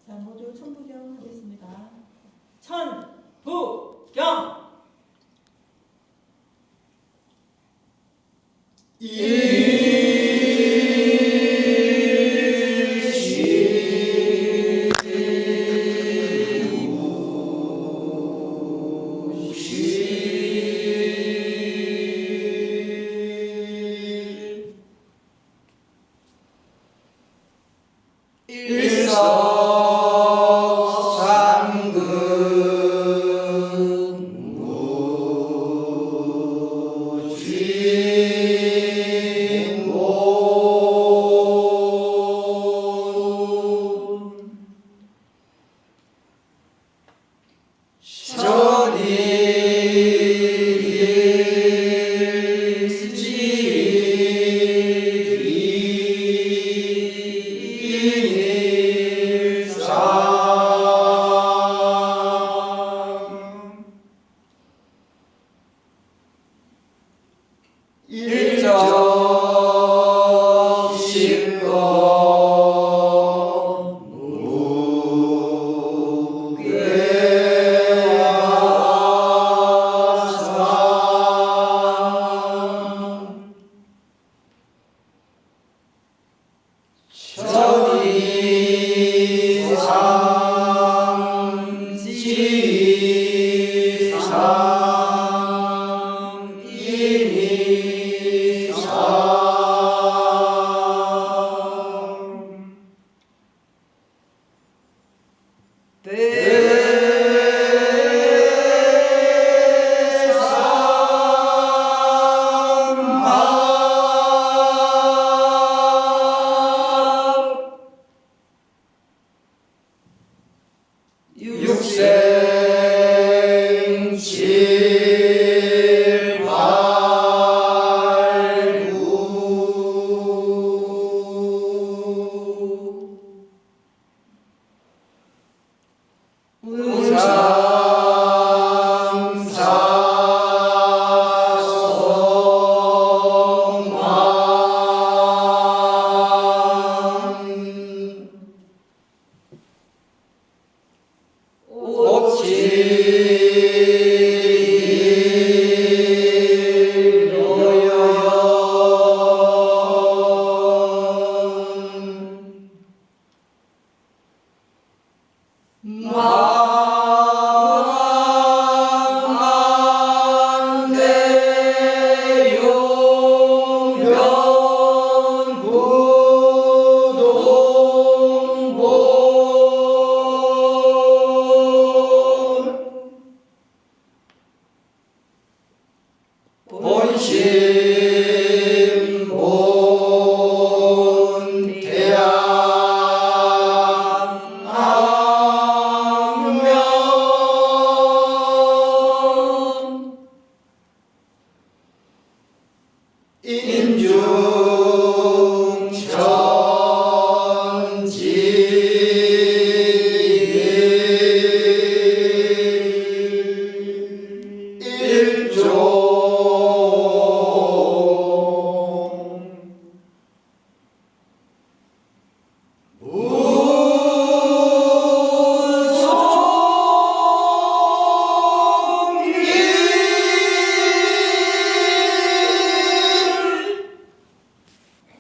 자, 모두 천부경 하겠습니다. 천부경.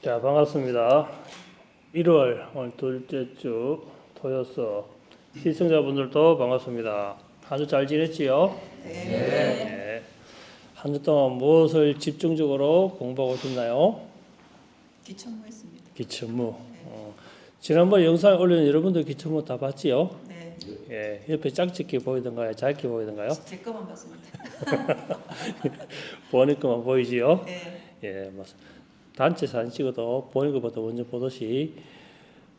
자, 반갑습니다. 1월 오늘 둘째 주 토요서 시청자분들도 반갑습니다. 한 주 잘 지냈지요? 네. 한 주 동안 무엇을 집중적으로 공부하고 있나요? 기천무했습니다. 기천무. 지난번 영상에 올린 여러분들 기천무 다 봤지요? 네. 예, 옆에 짝짓기 보이던가요? 짧게 보이던가요? 제 것만 봤습니다. 보는 것만 보이지요? 네. 예, 맞습니다. 단체 사진 찍어도 본인 것보다 먼저 보듯이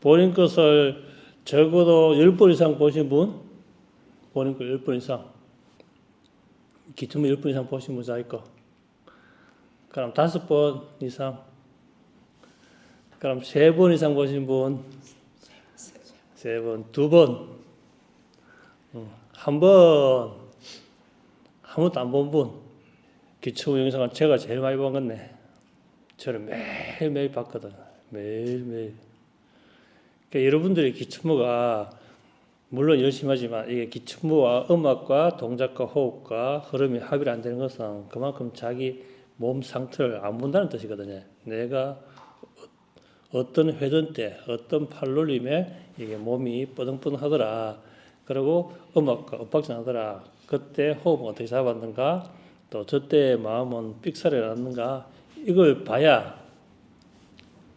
본인 것을 적어도 10번 이상 보신 분, 본인 거 10번 이상, 기초무 10번 이상 보신 분 자기 거, 그럼 5번 이상, 그럼 3번 이상 보신 분, 3번, 2번, 한 번, 한 번도 안 본 분, 기초무 영상은 제가 제일 많이 본 건데, 저는 매일매일 봤거든. 매일매일. 그러니까 여러분들의 기초무가 물론 열심히 하지만 이게 기침부와 음악과 동작과 호흡과 흐름이 합의를 안 되는 것은 그만큼 자기 몸 상태를 안 본다는 뜻이거든요. 내가 어떤 회전 때, 어떤 팔놀림에 이게 몸이 뻐덩뻐덩하더라. 그리고 음악과 엇박자나더라. 그때 호흡은 어떻게 잡았는가? 또 저때 마음은 삑사리가 났는가? 이걸 봐야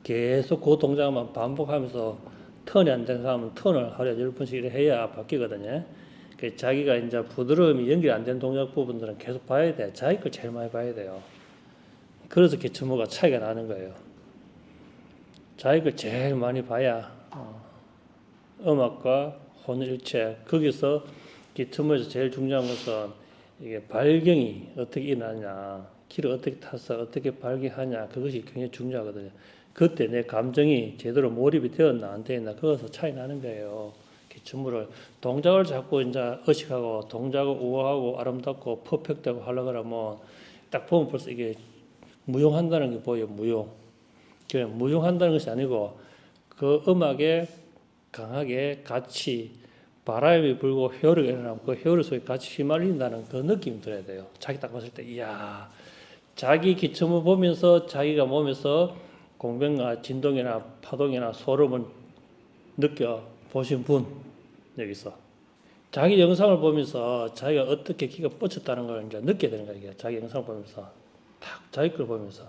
계속 그 동작만 반복하면서 턴이 안 되는 사람은 턴을 하루에 10번씩 이렇게 해야 바뀌거든요. 자기가 이제 부드러움이 연결이 안 된 동작 부분들은 계속 봐야 돼. 자기 걸 제일 많이 봐야 돼요. 그래서 기침호가 차이가 나는 거예요. 자기 걸 제일 많이 봐야 음악과 혼일체. 거기서 기침호에서 제일 중요한 것은 이게 발경이 어떻게 일어나냐, 키를 어떻게 타서 어떻게 발경하냐, 그것이 굉장히 중요하거든요. 그때 내 감정이 제대로 몰입이 되었나 안 되었나 그것에서 차이 나는 거예요. 기침물을 동작을 자꾸 이제 의식하고 동작을 우아하고 아름답고 퍼펙트하고 하려고 하면 딱 보면 벌써 이게 무용한다는 게 보여요. 무용. 그래 무용한다는 것이 아니고 그 음악에 강하게 같이 바람이 불고 회오리가 일어나고 그 회오리 속에 같이 휘말린다는 그 느낌이 들어야 돼요. 자기 딱 봤을 때 이야 자기 기침을 보면서 자기가 몸에서 공변과 진동이나 파동이나 소름을 느껴 보신 분 여기서 자기 영상을 보면서 자기가 어떻게 기가 뻗쳤다는 걸 이제 느끼게 되는 거예요. 자기 영상을 보면서 딱 자기 걸 보면서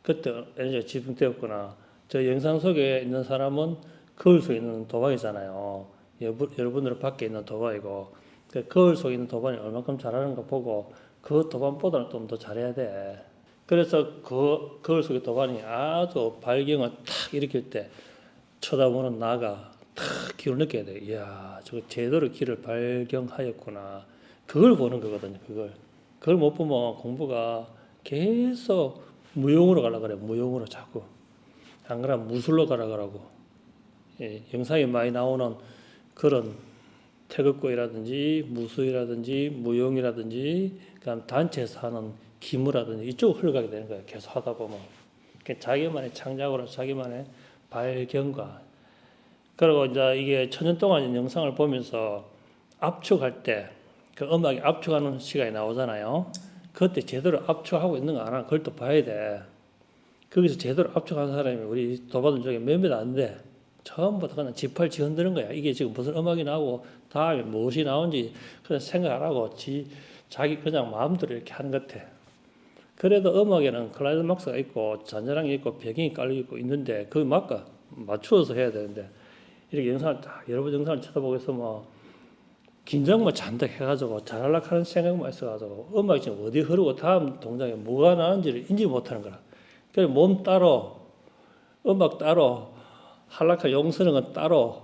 그때 에너지가 집중되었구나. 저 영상 속에 있는 사람은 거울 속에 있는 도박이잖아요. 여러분들 밖에 있는 도박이고 그 거울 속에 있는 도박이 얼마큼 잘하는가 보고 그 도박보다는 좀 더 잘해야 돼. 그래서 그 거울 속의 도반이 아주 발경을 탁 일으킬 때 쳐다보는 나가 탁 기를 느껴야 돼. 이야, 저거 제대로 기를 발경하였구나. 그걸 보는 거거든요. 그걸 못 보면 공부가 계속 무용으로 가려고 그래. 무용으로 자꾸. 안 그러면 무술로 가려고 하고. 예, 영상에 많이 나오는 그런 태극고이라든지 무술이라든지 무용이라든지 그다음 단체에서 하는 기무라든지 이쪽으로 흘러가게 되는 거예요. 계속 하다 보면. 자기만의 창작으로 자기만의 발견과 그리고 이제 이게 천년 동안 영상을 보면서 압축할 때 그 음악이 압축하는 시간이 나오잖아요. 그때 제대로 압축하고 있는 거 안 하나 그걸 또 봐야 돼. 거기서 제대로 압축하는 사람이 우리 도받은 중에 몇몇 안 돼. 처음부터 그냥 지팔지 흔드는 거야. 이게 지금 무슨 음악이 나오고 다음에 무엇이 나온지 그냥 생각 안 하고 자기 그냥 마음대로 이렇게 하는 것 같아. 그래도 음악에는 클라이막스가 있고 잔잔한 게 있고 배경이 깔려 있고 있는데 그 맞추어서 해야 되는데 이렇게 영상을 딱 여러 번 영상을 쳐다보고 있으면 긴장만 잔뜩 해가지고 잘하려고 하는 생각만 있어가지고 음악이 지금 어디 흐르고 다음 동작에 뭐가 나는지를 인지 못하는 거라. 그래서 몸 따로 음악 따로 한락한 용서는 건 따로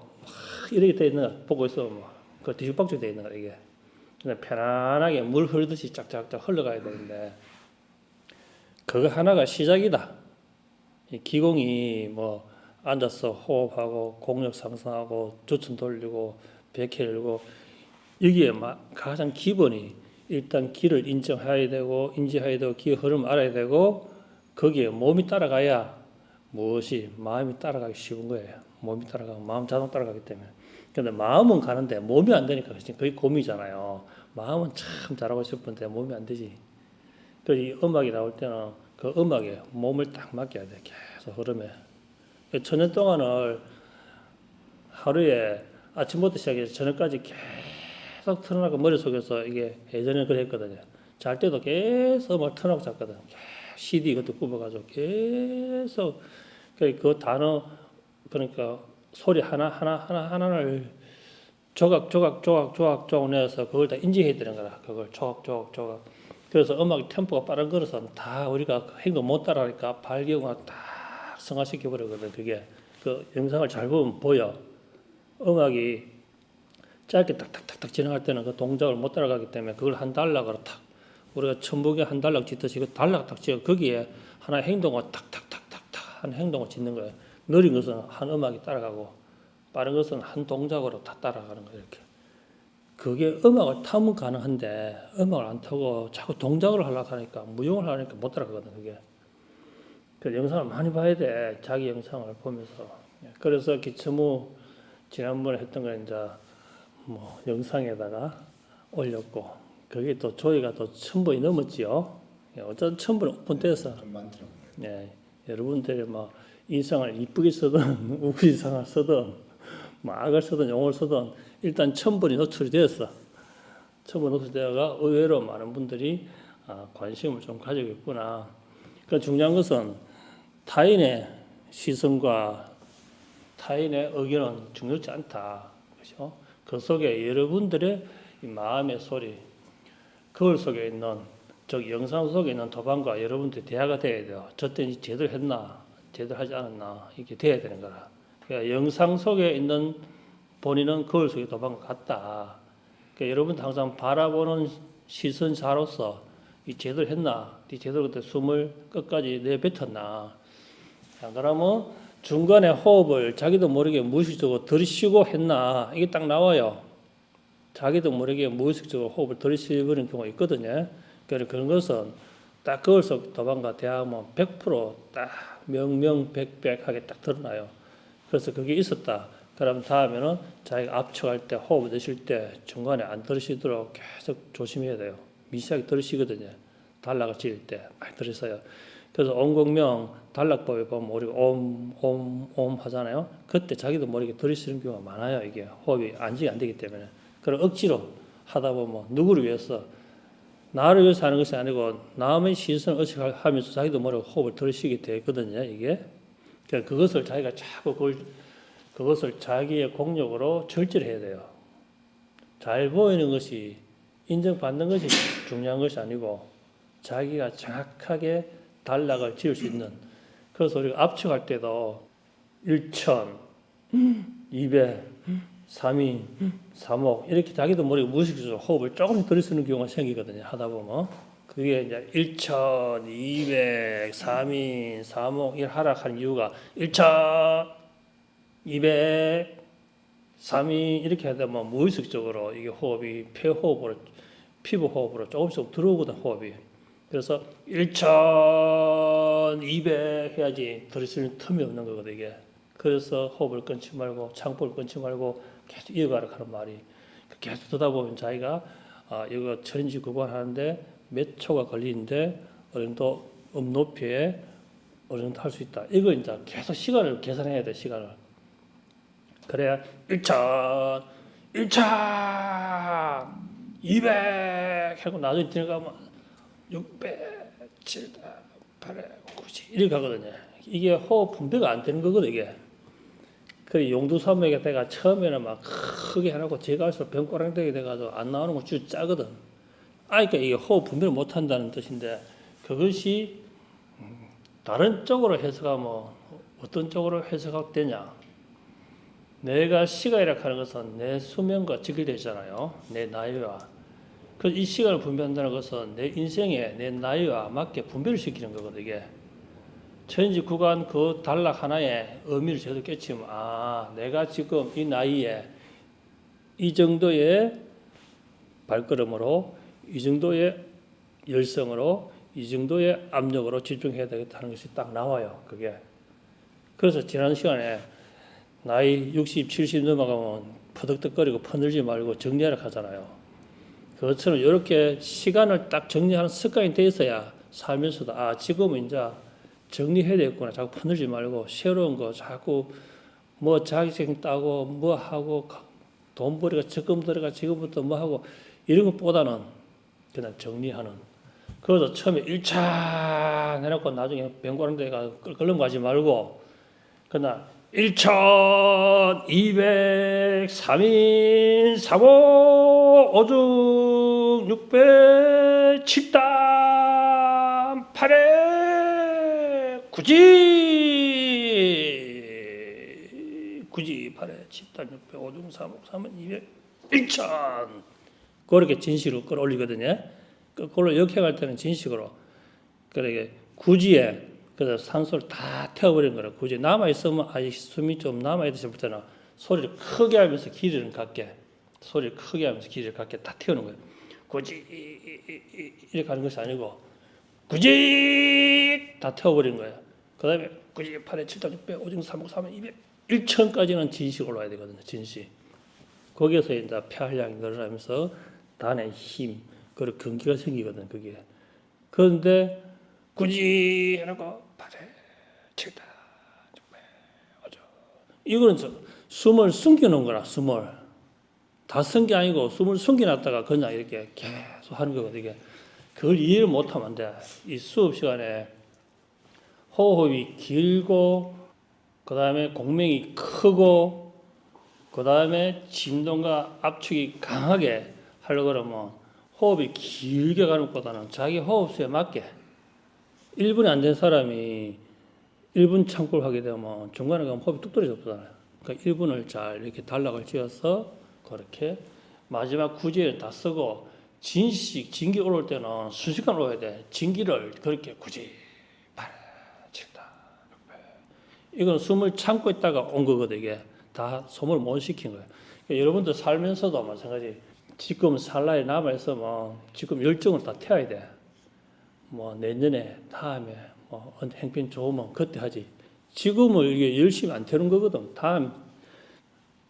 이렇게 돼 있는 거 보고 있으면 그 뒤죽박죽 돼 있는 거야 이게. 그냥 편안하게 물 흐르듯이 쫙쫙쫙 흘러가야 되는데 그거 하나가 시작이다. 기공이 뭐 앉아서 호흡하고 공력 상승하고 조천 돌리고 백회 열고 여기에 가장 기본이 일단 기를 인정해야 되고 인지해야 되고 기의 흐름을 알아야 되고 거기에 몸이 따라가야 무엇이 마음이 따라가기 쉬운 거예요. 몸이 따라가고 마음 자동 따라가기 때문에. 근데 마음은 가는데 몸이 안 되니까 그게 고민이잖아요. 마음은 참 잘하고 싶은데 몸이 안 되지. 그래서 이 음악이 나올 때는 그 음악에 몸을 딱 맡겨야 돼. 계속 흐름에. 천년 동안을 하루에 아침부터 시작해서 저녁까지 계속 틀어놓고 머릿속에서 이게 예전에 그랬거든요. 잘 때도 계속 막 틀어놓고 잤거든. CD 이것도 굽어가지고 계속 그 단어 그러니까 소리 하나를 조각 내서 그걸 다 인지해야 되는 거라. 그걸 조각. 그래서 음악 템포가 빠른 거라서 다 우리가 행동 못 따라하니까 발경을 딱 승화시켜 버리거든. 그게 그 영상을 잘 보면 보여. 음악이 짧게 딱딱딱딱 진행할 때는 그 동작을 못 따라가기 때문에 그걸 한 단락으로 탁 우리가 천북에 한 단락 짓듯이 그 단락 딱 지어 거기에 하나의 행동을 탁탁탁탁탁 한 행동을 짓는 거예요. 느린 것은 한 음악이 따라가고 빠른 것은 한 동작으로 다 따라가는 거예요. 이렇게. 그게 음악을 타면 가능한데 음악을 안 타고 자꾸 동작을 하려고 하니까 무용을 하니까 못 따라가거든. 그게. 그 영상을 많이 봐야 돼. 자기 영상을 보면서. 그래서 기침후 지난번에 했던 건 이제 뭐 영상에다가 올렸고 그게 또 조회가 또 1000번이 넘었지요. 예, 어떤 1000번 오픈돼서 좀 많더라고요. 예, 여러분들이 뭐 인상을 이쁘게 쓰든 우리상을 쓰든 뭐 악을 쓰든 용을 쓰든 일단 1000번이 노출이 되었어. 1000번 노출되어가 의외로 많은 분들이 관심을 좀 가지고 있구나. 그 중요한 것은 타인의 시선과 타인의 의견은 중요치 않다. 그렇죠? 그 속에 여러분들의 이 마음의 소리, 거울 속에 있는 즉 영상 속에 있는 도방과 여러분들이 대화가 돼야 돼요. 저 때는 제대로 했나, 제대로 하지 않았나 이렇게 돼야 되는 거라. 그러니까 영상 속에 있는 본인은 거울 속의 도방과 같다. 그러니까 여러분들 항상 바라보는 시선자로서 이 제대로 했나, 이 제대로 그때 숨을 끝까지 내뱉었나. 안 그러면 중간에 호흡을 자기도 모르게 무의식적으로 들이쉬고 했나 이게 딱 나와요. 자기도 모르게 무의식적으로 호흡을 들이쉬버리는 경우가 있거든요. 그래서 그런 것은 딱 거울 속 도방과 대화하면 100%딱 명명백백하게 딱 드러나요. 그래서 그게 있었다. 그러면 다음에는 자기가 압축할 때 호흡을 내쉴 때 중간에 안 들이쉬도록 계속 조심해야 돼요. 미세하게 들이쉬거든요. 단락을 지을 때 많이 들이쉬어요. 그래서 온공명 단락법에 보면 우리가 옴 하잖아요. 그때 자기도 모르게 들이쉬는 경우가 많아요. 이게 호흡이 안정이 안 되기 때문에. 그럼 억지로 하다 보면 누구를 위해서 나를 위해서 하는 것이 아니고 남의 시선을 의식하면서 자기도 모르게 호흡을 들이쉬게 되거든요. 이게 그러니까 그것을 자기가 자꾸 그것을 자기의 공력으로 절제를 해야 돼요. 잘 보이는 것이 인정받는 것이 중요한 것이 아니고 자기가 정확하게 단락을 지을 수 있는. 그래서 우리가 압축할 때도 1000, 200, 3인, 3억 이렇게 자기도 모르게 무의식적으로 호흡을 조금씩 들이쓰는 경우가 생기거든요. 하다 보면 그게 이제 1000, 200, 3인, 3억 이렇게 하락하는 이유가 1000, 200, 3인 이렇게 하다 보면 무의식적으로 이게 호흡이 폐호흡으로 피부 호흡으로 조금씩 들어오거든 호흡이. 그래서 1200 해야지 들이쓰는 틈이 없는 거거든 이게. 그래서 호흡을 끊지 말고 창법을 끊지 말고 계속 이어가라 하는 말이. 계속 듣다 보면 자기가 이거 천지 구간하는데 몇 초가 걸리는데 어느 정도 음 높이에 어느 정도 할 수 있다. 이거 이제 계속 시간을 계산해야 돼 시간을. 그래야 1000, 200 하고 나중에 들어가면 600, 700, 800, 90 이렇게 가거든요. 이게 호흡 분배가 안 되는 거거든 이게. 그래 용두산맥에 내가 처음에는 막 크게 해놓고 제가 할수록 병꼬랑되게 돼가지고 안 나오는 거 쭉 짜거든. 그러니까 이게 호흡 분배를 못 한다는 뜻인데 그것이 다른 쪽으로 해석하면 어떤 쪽으로 해석하면 되냐. 내가 시간이라고 하는 것은 내 수명과 직결되잖아요. 내 나이와. 그래서 이 시간을 분배한다는 것은 내 인생에 내 나이와 맞게 분배를 시키는 거거든 이게. 천지 구간 그 단락 하나에 의미를 제대로 깨치면 내가 지금 이 나이에 이 정도의 발걸음으로 이 정도의 열성으로 이 정도의 압력으로 집중해야 되겠다는 것이 딱 나와요. 그게. 그래서 지난 시간에 나이 60, 70 넘어가면 퍼득득거리고 퍼늘지 말고 정리하라 하잖아요. 그것처럼 이렇게 시간을 딱 정리하는 습관이 돼 있어야 살면서도 지금은 이제 정리해야 되겠구나. 자꾸 퍼늘지 말고 새로운 거 자꾸 뭐 자격증 따고 뭐 하고 돈벌이가 적금 들어가 지금부터 뭐 하고 이런 것보다는 그냥 정리하는. 그래서 처음에 1차 해놓고 나중에 병고랑대가 끌렁 가지 말고 그냥 1200, 3인, 3호, 5중, 600, 7단, 8회, 굳이 8회, 7단, 600, 5중, 3호, 3은 200, 1000 그렇게 진식으로 끌어올리거든요. 그걸로 역행할 때는 진식으로 그렇게 굳이에 그래서 산소를 다 태워버리는 거라. 굳이 남아있으면 숨이 좀 남아있다 싶을 때는 소리를 크게 하면서 길이를 갖게 소리를 크게 하면서 길이를 갖게 다 태우는 거예요. 굳이 이렇게 하는 것이 아니고 굳이 다 태워버리는 거예요. 그 다음에 굳이 8에 7단 600 5중 3억 3은 200 1000까지는 진식으로 와야 되거든요. 진식. 거기에서 이제 폐활량이 늘어나면서 단의 힘, 그리고 근기가 생기거든, 그게. 그런데 굳이 해놓고 발에 칠다. 이거는 숨을 숨겨놓은 거라, 숨을. 다 쓴 게 아니고 숨을 숨겨놨다가 그냥 이렇게 계속 하는 거거든, 이게. 그걸 이해를 못하면 안 돼. 이 수업 시간에 호흡이 길고, 그 다음에 공명이 크고, 그 다음에 진동과 압축이 강하게 하려고 그러면 호흡이 길게 가는 것보다는 자기 호흡수에 맞게 1분이 안 된 사람이 1분 참고를 하게 되면 중간에 가면 호흡이 뚝 떨어졌잖아요. 그러니까 1분을 잘 이렇게 단락을 지어서 그렇게 마지막 구제를 다 쓰고 진기 올라올 때는 순식간 올라야 돼. 진기를 그렇게 굳이 칠다. 이건 숨을 참고 있다가 온 거거든, 이게. 다 소모를 못 시킨 거예요. 그러니까 여러분들 살면서도 마찬가지. 지금 살날에 남아있으면 지금 열정을 다 태워야 돼. 뭐 내년에, 다음에, 뭐 행편 좋으면 그때 하지. 지금을 이게 열심히 안 태우는 거거든.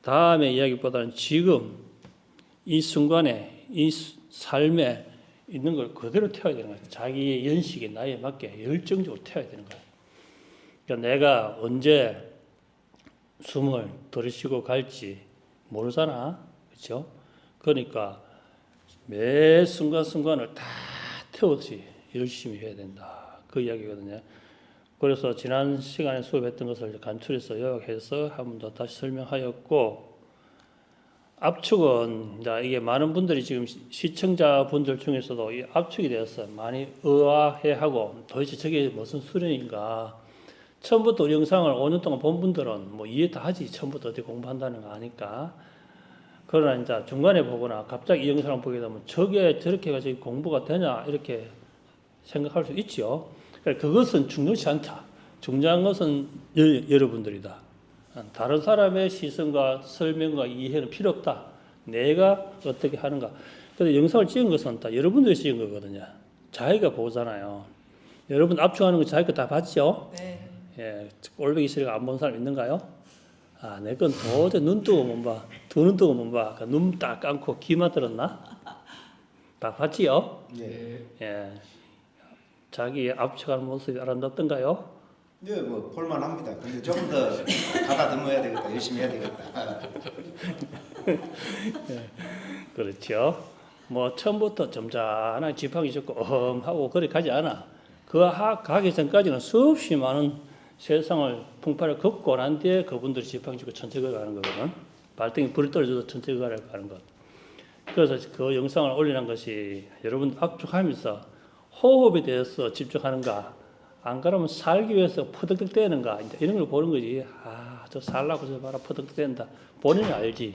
다음에 이야기보다는 지금 이 순간에 이 삶에 있는 걸 그대로 태워야 되는 거야. 자기의 연식에 나이에 맞게 열정적으로 태워야 되는 거야. 그러니까 내가 언제 숨을 들이쉬고 갈지 모르잖아. 그렇죠? 그러니까 매 순간순간을 다 태우듯이 열심히 해야 된다. 그 이야기거든요. 그래서 지난 시간에 수업했던 것을 간추려서 요약해서 한 번 더 다시 설명하였고, 압축은 이제 이게 많은 분들이 지금 시청자분들 중에서도 이 압축이 되었어요. 많이 의아해하고 도대체 저게 무슨 수련인가. 처음부터 우리 영상을 5년 동안 본 분들은 뭐 이해 다 하지. 처음부터 어떻게 공부한다는 거 아니까. 그러나 이제 중간에 보거나 갑자기 이 영상을 보게 되면 저게 저렇게 해가지고 공부가 되냐 이렇게 생각할 수 있죠. 그러니까 그것은 중요치 않다. 중요한 것은 여러분들이다. 다른 사람의 시선과 설명과 이해는 필요 없다. 내가 어떻게 하는가. 근데 영상을 찍은 것은 다 여러분들이 찍은 거거든요. 자기가 보잖아요. 여러분 압축하는 거 자기가 다 봤죠? 네. 예, 올백이 소리가 안 본 사람 있는가요? 아, 내 건 도저히 눈 뜨고 못 봐. 두 눈 뜨고 못 봐. 눈 딱 감고 귀만 들었나? 다 봤지요? 네. 예. 자기 압축하는 모습이 아름답던가요? 네, 뭐 볼만합니다. 근데 조금 더 가다듬어야 되겠다. 열심히 해야 되겠다. 그렇죠. 뭐 처음부터 점잖하게 지팡이 짚고 하고 그렇게 가지 않아. 그 가기 전까지는 수없이 많은 세상을 풍파를 걷고 난 뒤에 그분들이 지팡이 짚고 천천히 걸어가는 거거든. 발등에 불이 떨어져도 천천히 걸어가는 것. 그래서 그 영상을 올리는 것이 여러분 압축하면서 호흡에 대해서 집중하는가, 안 그러면 살기 위해서 퍼득득 대는가, 이제 이런 걸 보는 거지. 아, 저 살라고 저 봐라 퍼득득 된다. 본인은 알지.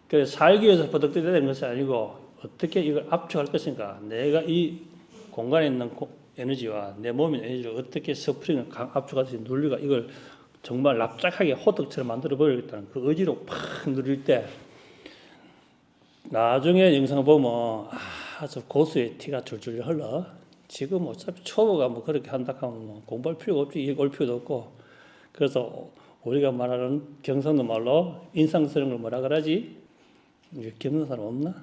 그래서 살기 위해서 퍼득득 되는 것이 아니고 어떻게 이걸 압축할 것인가. 내가 이 공간에 있는 에너지와 내 몸의 에너지를 어떻게 스프링을 압축할 수 있는 논리가 이걸 정말 납작하게 호떡처럼 만들어 버리겠다는 그 의지로 팍 누릴 때 나중에 영상 보면 아주 고수의 티가 줄줄 흘러. 지금 어차피 초보가 뭐 그렇게 한다 하면 뭐 공부할 필요가 없지. 이게 올 필요도 없고. 그래서 우리가 말하는 경상도 말로 인상스러운 걸 뭐라 그러지? 이게 겪는 사람 없나?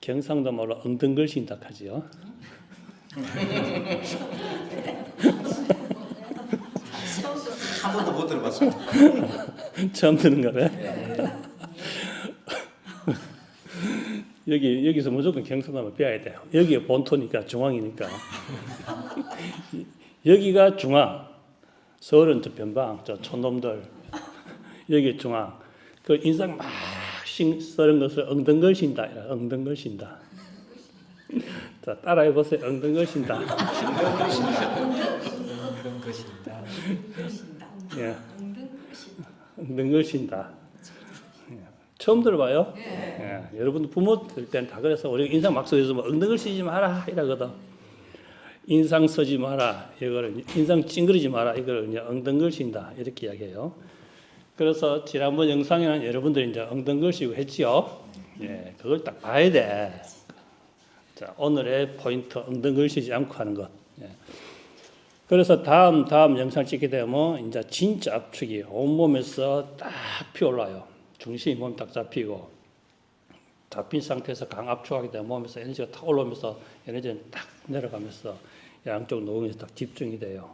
경상도 말로 엉덩글신다 하지요. 한 번도 못 들어봤어요. 처음 듣는 거네. 여기서 무조건 경상도만 배워야 돼요. 여기가 본토니까 중앙이니까. 여기가 중앙. 서울은 저 변방, 저 촌놈들. 여기 중앙. 그 인상 막 쓰는 것을 엉덩걸신다. 엉덩걸신다. 자, 따라해 보세요. 엉덩걸신다. 엉덩것이다. 예. 엉덩걸신다. 처음 들어봐요? 예. 여러분 부모들 때는 다 그래서 우리 인상 막 쓰면서 뭐 엉덩을 쓰지 마라 이러거든. 인상 쓰지 마라 이거를 인상 찡그리지 마라 이걸 이제 엉덩글신다 이렇게 이야기해요. 그래서 지난번 영상에는 여러분들이 이제 엉덩글시고 했지요. 예, 그걸 딱 봐야 돼. 자, 오늘의 포인트 엉덩글시지 않고 하는 것. 예. 그래서 다음 영상 찍게 되면 이제 진짜 압축이 온몸에서 딱 피어올라요. 중심이 몸에 딱 잡히고 잡힌 상태에서 강압축하게 되면 몸에서 에너지가 탁 올라오면서 에너지는 딱 내려가면서 양쪽 노동에서 딱 집중이 돼요.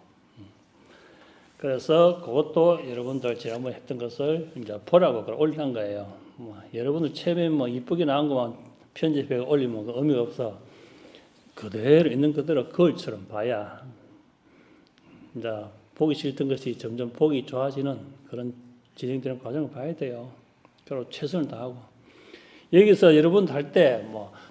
그래서 그것도 여러분들 지난번에 했던 것을 이제 보라고 그걸 올리는 거예요. 여러분들 처음에 이쁘게 나온 것만 편집해 올리면 그 의미가 없어. 그대로 있는 그대로 거울처럼 봐야 이제 보기 싫던 것이 점점 보기 좋아지는 그런 진행되는 과정을 봐야 돼요. 그리고 최선을 다하고 여기서 여러분 할 때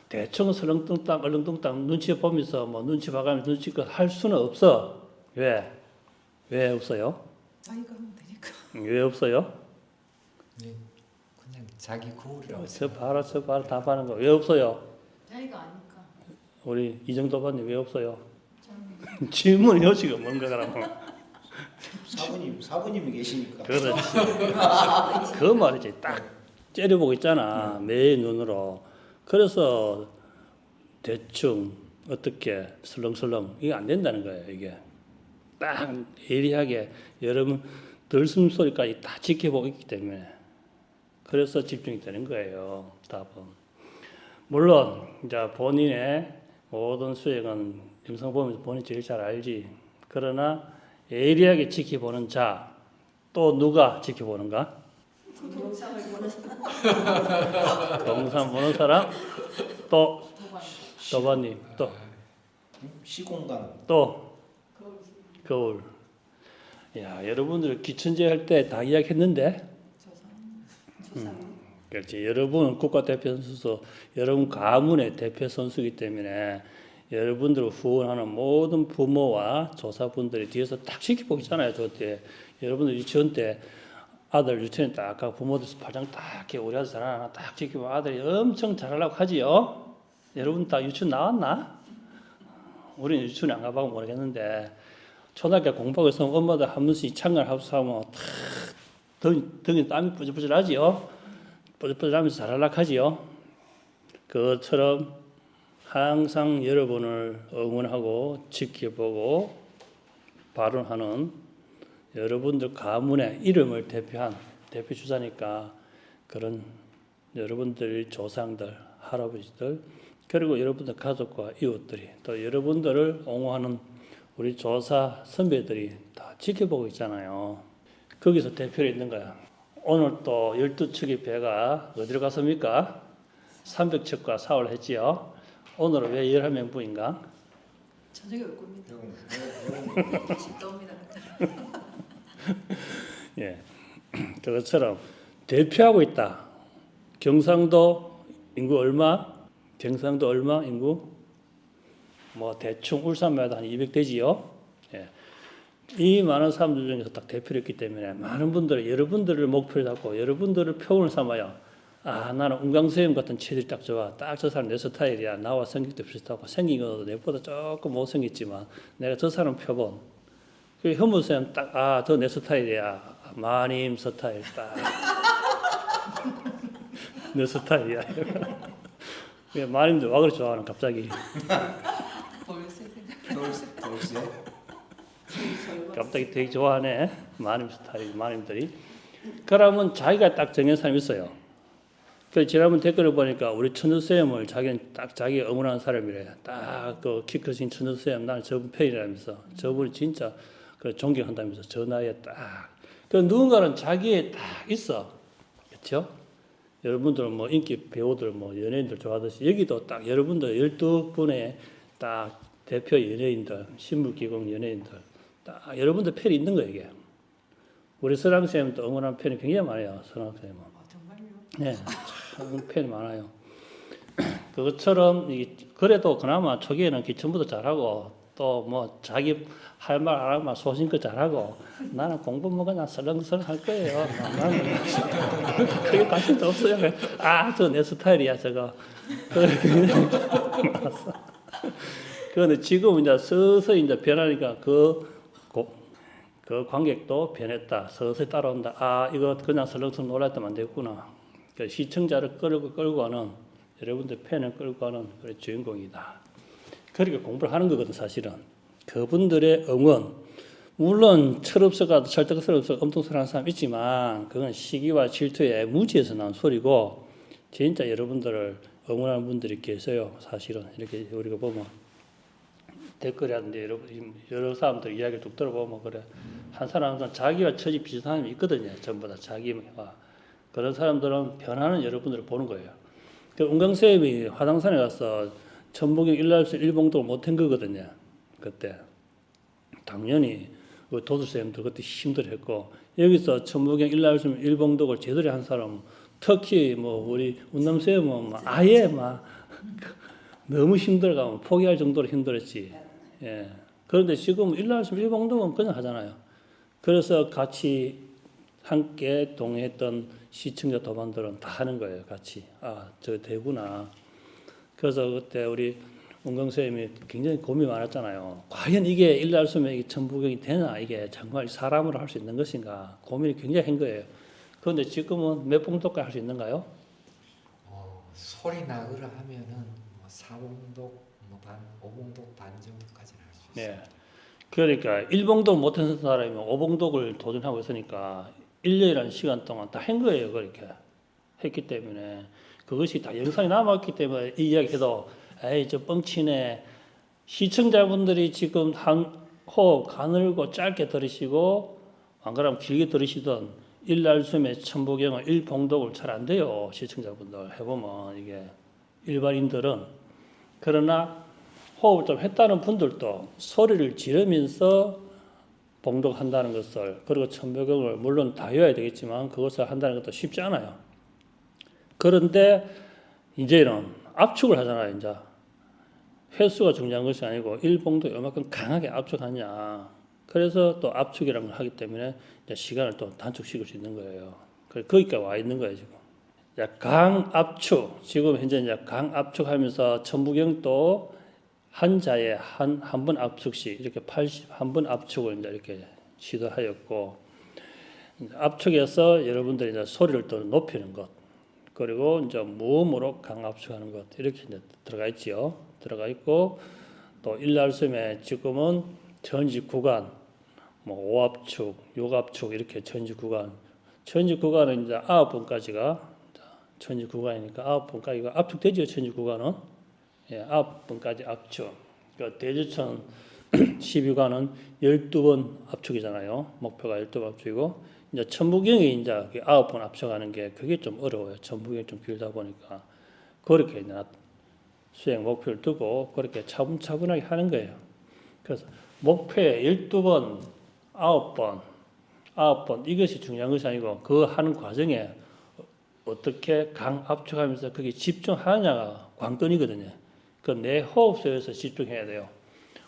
대충 설렁뚱땅 얼렁뚱땅 눈치 보면서 눈치 봐가면서 눈치껏 할 수는 없어. 왜 없어요? 자기가 하면 되니까. 왜 없어요? 네, 그냥 자기 거울이라고 저 봐라 다 봐는 거 왜 없어요? 자기가 아니까. 우리 이정도 반님 왜 없어요? 질문이 여지가 뭔가 그러면 사부님이 계시니까. 그렇지. 그 말이지. 딱 째려보고 있잖아. 매의 눈으로. 그래서 대충 어떻게 설렁설렁 이게 안 된다는 거예요. 이게 딱 예리하게 여러분 들숨소리까지 다 지켜보고 있기 때문에 그래서 집중이 되는 거예요. 답은. 물론 이제 본인의 모든 수행은 영상 보면서 본인이 제일 잘 알지. 그러나 예리하게 지켜보는 자, 또 누가 지켜보는가? 동영상을 보는 사람. 동영상 보는 사람, 또 도반님, 시공간. 또 거울. 야, 여러분들 기천제 할 때 다 이야기했는데, 조상. 그렇지. 여러분은 국가대표 선수, 여러분 가문의 대표 선수이기 때문에 여러분들을 후원하는 모든 부모와 조사분들이 뒤에서 딱 지켜보고 있잖아요. 저때 여러분들 유치원 때 아들 유치원에 딱 아까 부모들 발장 딱 이렇게 우리 아들 잘하나 딱 지켜보면 아들이 엄청 잘하려고 하지요. 여러분 다 유치원 나왔나? 우리는 유치원에 안 가봐서 모르겠는데 초등학교 공부하고 있으면 엄마들 한 번씩 창을 하고 하면 탁 등에 땀이 뿌질뿌질하지요. 뿌질뿌질하면서 잘하려고 하지요. 그것처럼 항상 여러분을 응원하고 지켜보고 발언하는 여러분들 가문의 이름을 대표한 대표 주자니까 그런 여러분들 조상들, 할아버지들 그리고 여러분들 가족과 이웃들이 또 여러분들을 옹호하는 우리 조사 선배들이 다 지켜보고 있잖아요. 거기서 대표로 있는 거야. 오늘 또 12척의 배가 어디로 갔습니까? 300척과 사오를 했지요. 오늘은 왜 11명뿐인가? 저녁에 올 겁니다. 다시 떠옵니다. 예. 그것처럼 대표하고 있다. 경상도 인구 얼마? 경상도 얼마 인구? 대충 울산마다 한 200대지요. 예. 이 많은 사람들 중에서 딱 대표를 했기 때문에 많은 분들, 여러분들을 목표로 잡고 여러분들을 표본을 삼아요. 아, 나는 운강수염 같은 체질이 딱 좋아. 딱 저 사람 내 스타일이야. 나와 성격도 비슷하고 생긴 것도 내보다 조금 못생겼지만 내가 저 사람 표본. 그 현무쌤 딱, 아, 저 내 스타일이야. 마님 스타일 딱. 내 스타일이야. 왜 마님도 와 그리 좋아하는 갑자기. 돌쇠. 갑자기 되게 좋아하네. 마님 스타일, 마님들이. 그러면 자기가 딱 정한 사람이 있어요. 그 지난번 댓글을 보니까 우리 천주쌤을 자기는 딱 자기 응원하는 사람이래. 딱 그 키 크신 천주쌤 나는 저분 팬이라면서 저분이 진짜 그 존경한다면서 저 나이에 딱. 그 누군가는 자기에 딱 있어. 그렇죠? 여러분들 인기 배우들 연예인들 좋아하듯이 여기도 딱 여러분들 12분의 딱 대표 연예인들, 신물기공 연예인들 딱 여러분들 팬이 있는 거예요, 이게. 우리 선왕쌤도 응원하는 팬이 굉장히 많아요, 선왕쌤은. 정말요? 네, 참 팬이 많아요. 그것처럼 그래도 그나마 초기에는 기초부터 잘하고 또 자기 할 말 안 하면 소신껏 잘하고 나는 공부 그냥 설렁설렁 할 거예요. 나는 그게 관심도 없어요. 아, 저 내 스타일이야 저거. 그래서 그런데 지금 이제 서서히 이제 변하니까 그 관객도 변했다. 서서히 따라온다. 아, 이거 그냥 설렁설렁 놀았다면 안 되겠구나. 그러니까 시청자를 끌고 가는 여러분들 팬을 끌고 가는 그런 주인공이다. 그러니까 공부를 하는 거거든 사실은. 그분들의 응원, 물론 철없어가 설득스럽서 엄통스러운 사람 있지만 그건 시기와 질투의 무지에서 나온 소리고 진짜 여러분들을 응원하는 분들이 계세요. 사실은 이렇게 우리가 보면 댓글이 하는데 여러 사람들 이야기를 쭉 들어보면 그래 한 사람은 자기와 처지 비슷한 사람이 있거든요. 전부 다 자기와 그런 사람들은 변하는 여러분들을 보는 거예요. 그 은광쌤이 화당산에 가서 천부경 일날수 일봉독을 못한 거거든요. 그때 당연히 그 도수쌤도 그때 힘들었고 여기서 천부경 일날수 일봉독을 제대로 한 사람 특히 뭐 우리 운남쌤은 아예 막 너무 힘들어가면 포기할 정도로 힘들었지. 예. 그런데 지금 일날수 일봉독은 그냥 하잖아요. 그래서 같이 함께 동행했던 시청자 도반들은 다 하는 거예요. 같이. 아, 저 되구나. 그래서 그때 우리 운광쌤이 굉장히 고민이 많았잖아요. 과연 이게 일날수면 이게 천부경이 되나? 이게 정말 사람으로 할 수 있는 것인가? 고민이 굉장히 한 거예요. 그런데 지금은 몇 봉독까지 할 수 있는가요? 소리 나으라 하면은 뭐 4봉독, 뭐 오봉독 반 정도까지는 할 수 있어요. 네. 그러니까 1봉독 못한 사람이 5봉독을 도전하고 있으니까 1년이라는 시간 동안 다 한 거예요. 그렇게 했기 때문에 그것이 다 영상이 남았기 때문에 이 이야기해도 에이 저 뻥치네. 시청자분들이 지금 한 호흡 가늘고 짧게 들으시고 안 그러면 길게 들으시던 일날숨의 천부경을 1봉독을 잘 안 돼요. 시청자분들 해보면 이게 일반인들은 그러나 호흡을 좀 했다는 분들도 소리를 지르면서 봉독한다는 것을 그리고 천부경을 물론 다 외워야 되겠지만 그것을 한다는 것도 쉽지 않아요. 그런데 이제는 압축을 하잖아요. 이제 횟수가 중요한 것이 아니고 일봉독 얼마큼 강하게 압축하냐. 그래서 또 압축이라는 걸 하기 때문에 이제 시간을 또 단축시킬 수 있는 거예요. 거기까지 와 있는 거예요 지금. 강압축 지금 현재 이제 강압축하면서 천부경도 한 자에 한 번 압축씩 이렇게 81번 압축을 이제 이렇게 시도하였고 압축해서 여러분들이 이제 소리를 더 높이는 것 그리고 이제 무음으로 강압축하는 것 이렇게 이제 들어가 있지요. 들어가 있고 또 일날숨에 지금은 전직 구간 뭐 5압축, 6압축 이렇게 전직 구간은 이제 9번까지가 전직 구간이니까 9번까지가 압축되죠. 전직 구간은 예, 9번까지 압축. 그러니까 대주천 12관은 12번 압축이잖아요. 목표가 12번 압축이고 이제 천부경이 이제 9번 압축하는 게 그게 좀 어려워요. 천부경이 좀 길다 보니까 그렇게 이제 수행 목표를 두고 그렇게 차분차분하게 하는 거예요. 그래서 목표에 12번, 9번 이것이 중요한 것이 아니고 그 하는 과정에 어떻게 강압축하면서 거기에 집중하느냐가 관건이거든요. 그 내 호흡 속에서 집중해야 돼요.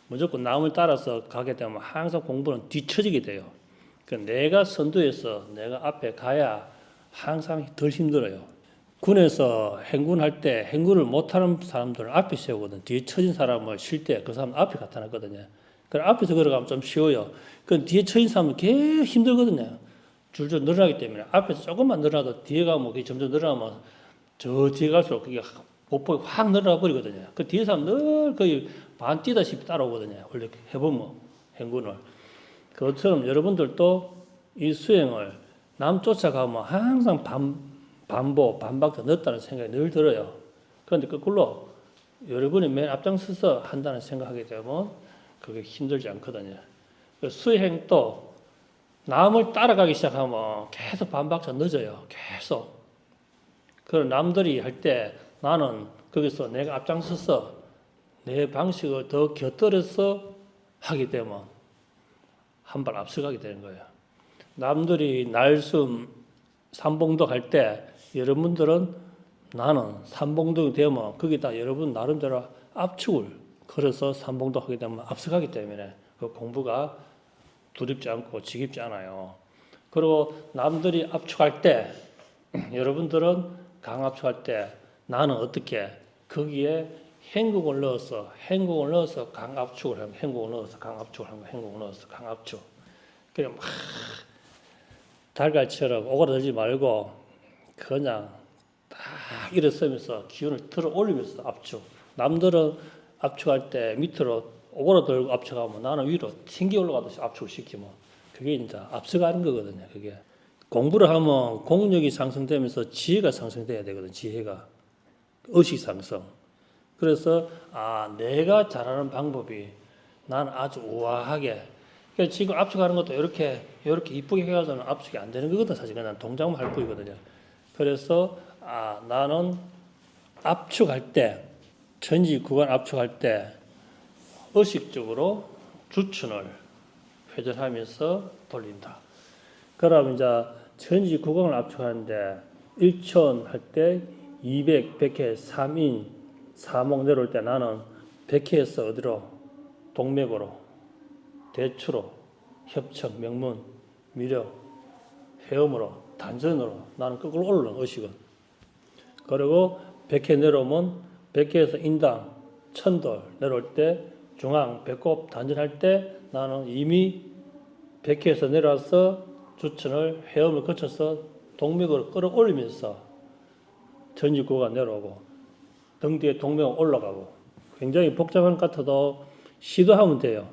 무조건 남을 따라서 가게 되면 항상 공부는 뒤처지게 돼요. 그 내가 선두에서 내가 앞에 가야 항상 덜 힘들어요. 군에서 행군할 때 행군을 못하는 사람들을 앞에 세우거든. 뒤에 처진 사람을 쉴 때 그 사람 앞에 갖다 놨거든요. 그 앞에서 걸어가면 좀 쉬워요. 그 뒤에 처진 사람은 계속 힘들거든요. 줄줄 늘어나기 때문에 앞에서 조금만 늘어나도 뒤에 가면 그게 점점 늘어나면 저 뒤에 갈수록 그게 보폭이 확 늘어나 버리거든요. 그 뒤에 사람 늘 거의 반 뛰다시피 따라오거든요. 원래 해보면 행군을. 그것처럼 여러분들도 이 수행을 남 쫓아가면 항상 반박 더 늦다는 생각이 늘 들어요. 그런데 거꾸로 여러분이 맨 앞장서서 한다는 생각하게 되면 그게 힘들지 않거든요. 수행도 남을 따라가기 시작하면 계속 반박자 늦어요. 계속. 그럼 남들이 할 때 나는 거기서 내가 앞장서서 내 방식을 더 곁들여서 하게 되면 한 발 앞서가게 되는 거예요. 남들이 날숨 삼봉독 할 때 여러분들은 나는 삼봉독이 되면 거기다 여러분 나름대로 압축을 걸어서 삼봉독 하게 되면 앞서가기 때문에 그 공부가 두렵지 않고 지깁지 않아요. 그리고 남들이 압축할 때 여러분들은 강압축할 때 나는 어떻게 거기에 행국을 넣어서 강압축을 하고 행국을 넣어서 강압축을 하고 행국을 넣어서 강압축. 그냥 막 달걀처럼 오그라들지 말고 그냥 딱 일어서면서 기운을 들어 올리면서 압축. 남들은 압축할 때 밑으로 오그라들고 압축하면 나는 위로 튕겨 올라가듯이 압축을 시키면 그게 이제 앞서가는 거거든요. 그게 공부를 하면 공력이 상승되면서 지혜가 상승돼야 되거든. 지혜가 의식 상승. 그래서 내가 잘하는 방법이 나는 아주 우아하게. 그러니까 지금 압축하는 것도 이렇게 이쁘게 해가지고는 압축이 안 되는 거거든. 사실 난 동작만 할 뿐이거든요. 그래서 나는 압축할 때 전지 구간 압축할 때 의식적으로 주춘을 회전하면서 돌린다. 그럼 이제 전지 구간을 압축하는데 1천 할 때 200, 100회, 3인, 4목 내려올 때 나는 100회에서 어디로? 동맥으로, 대추로, 협착, 명문, 미력, 회음으로, 단전으로 나는 거꾸로 올라오는 의식은. 그리고 100회 내려오면 100회에서 인당, 천돌 내려올 때 중앙, 배꼽, 단전할 때 나는 이미 100회에서 내려와서 주천을 회음을 거쳐서 동맥으로 끌어올리면서 전직구가 내려오고 등 뒤에 동맥은 올라가고 굉장히 복잡한 것 같아도 시도하면 돼요.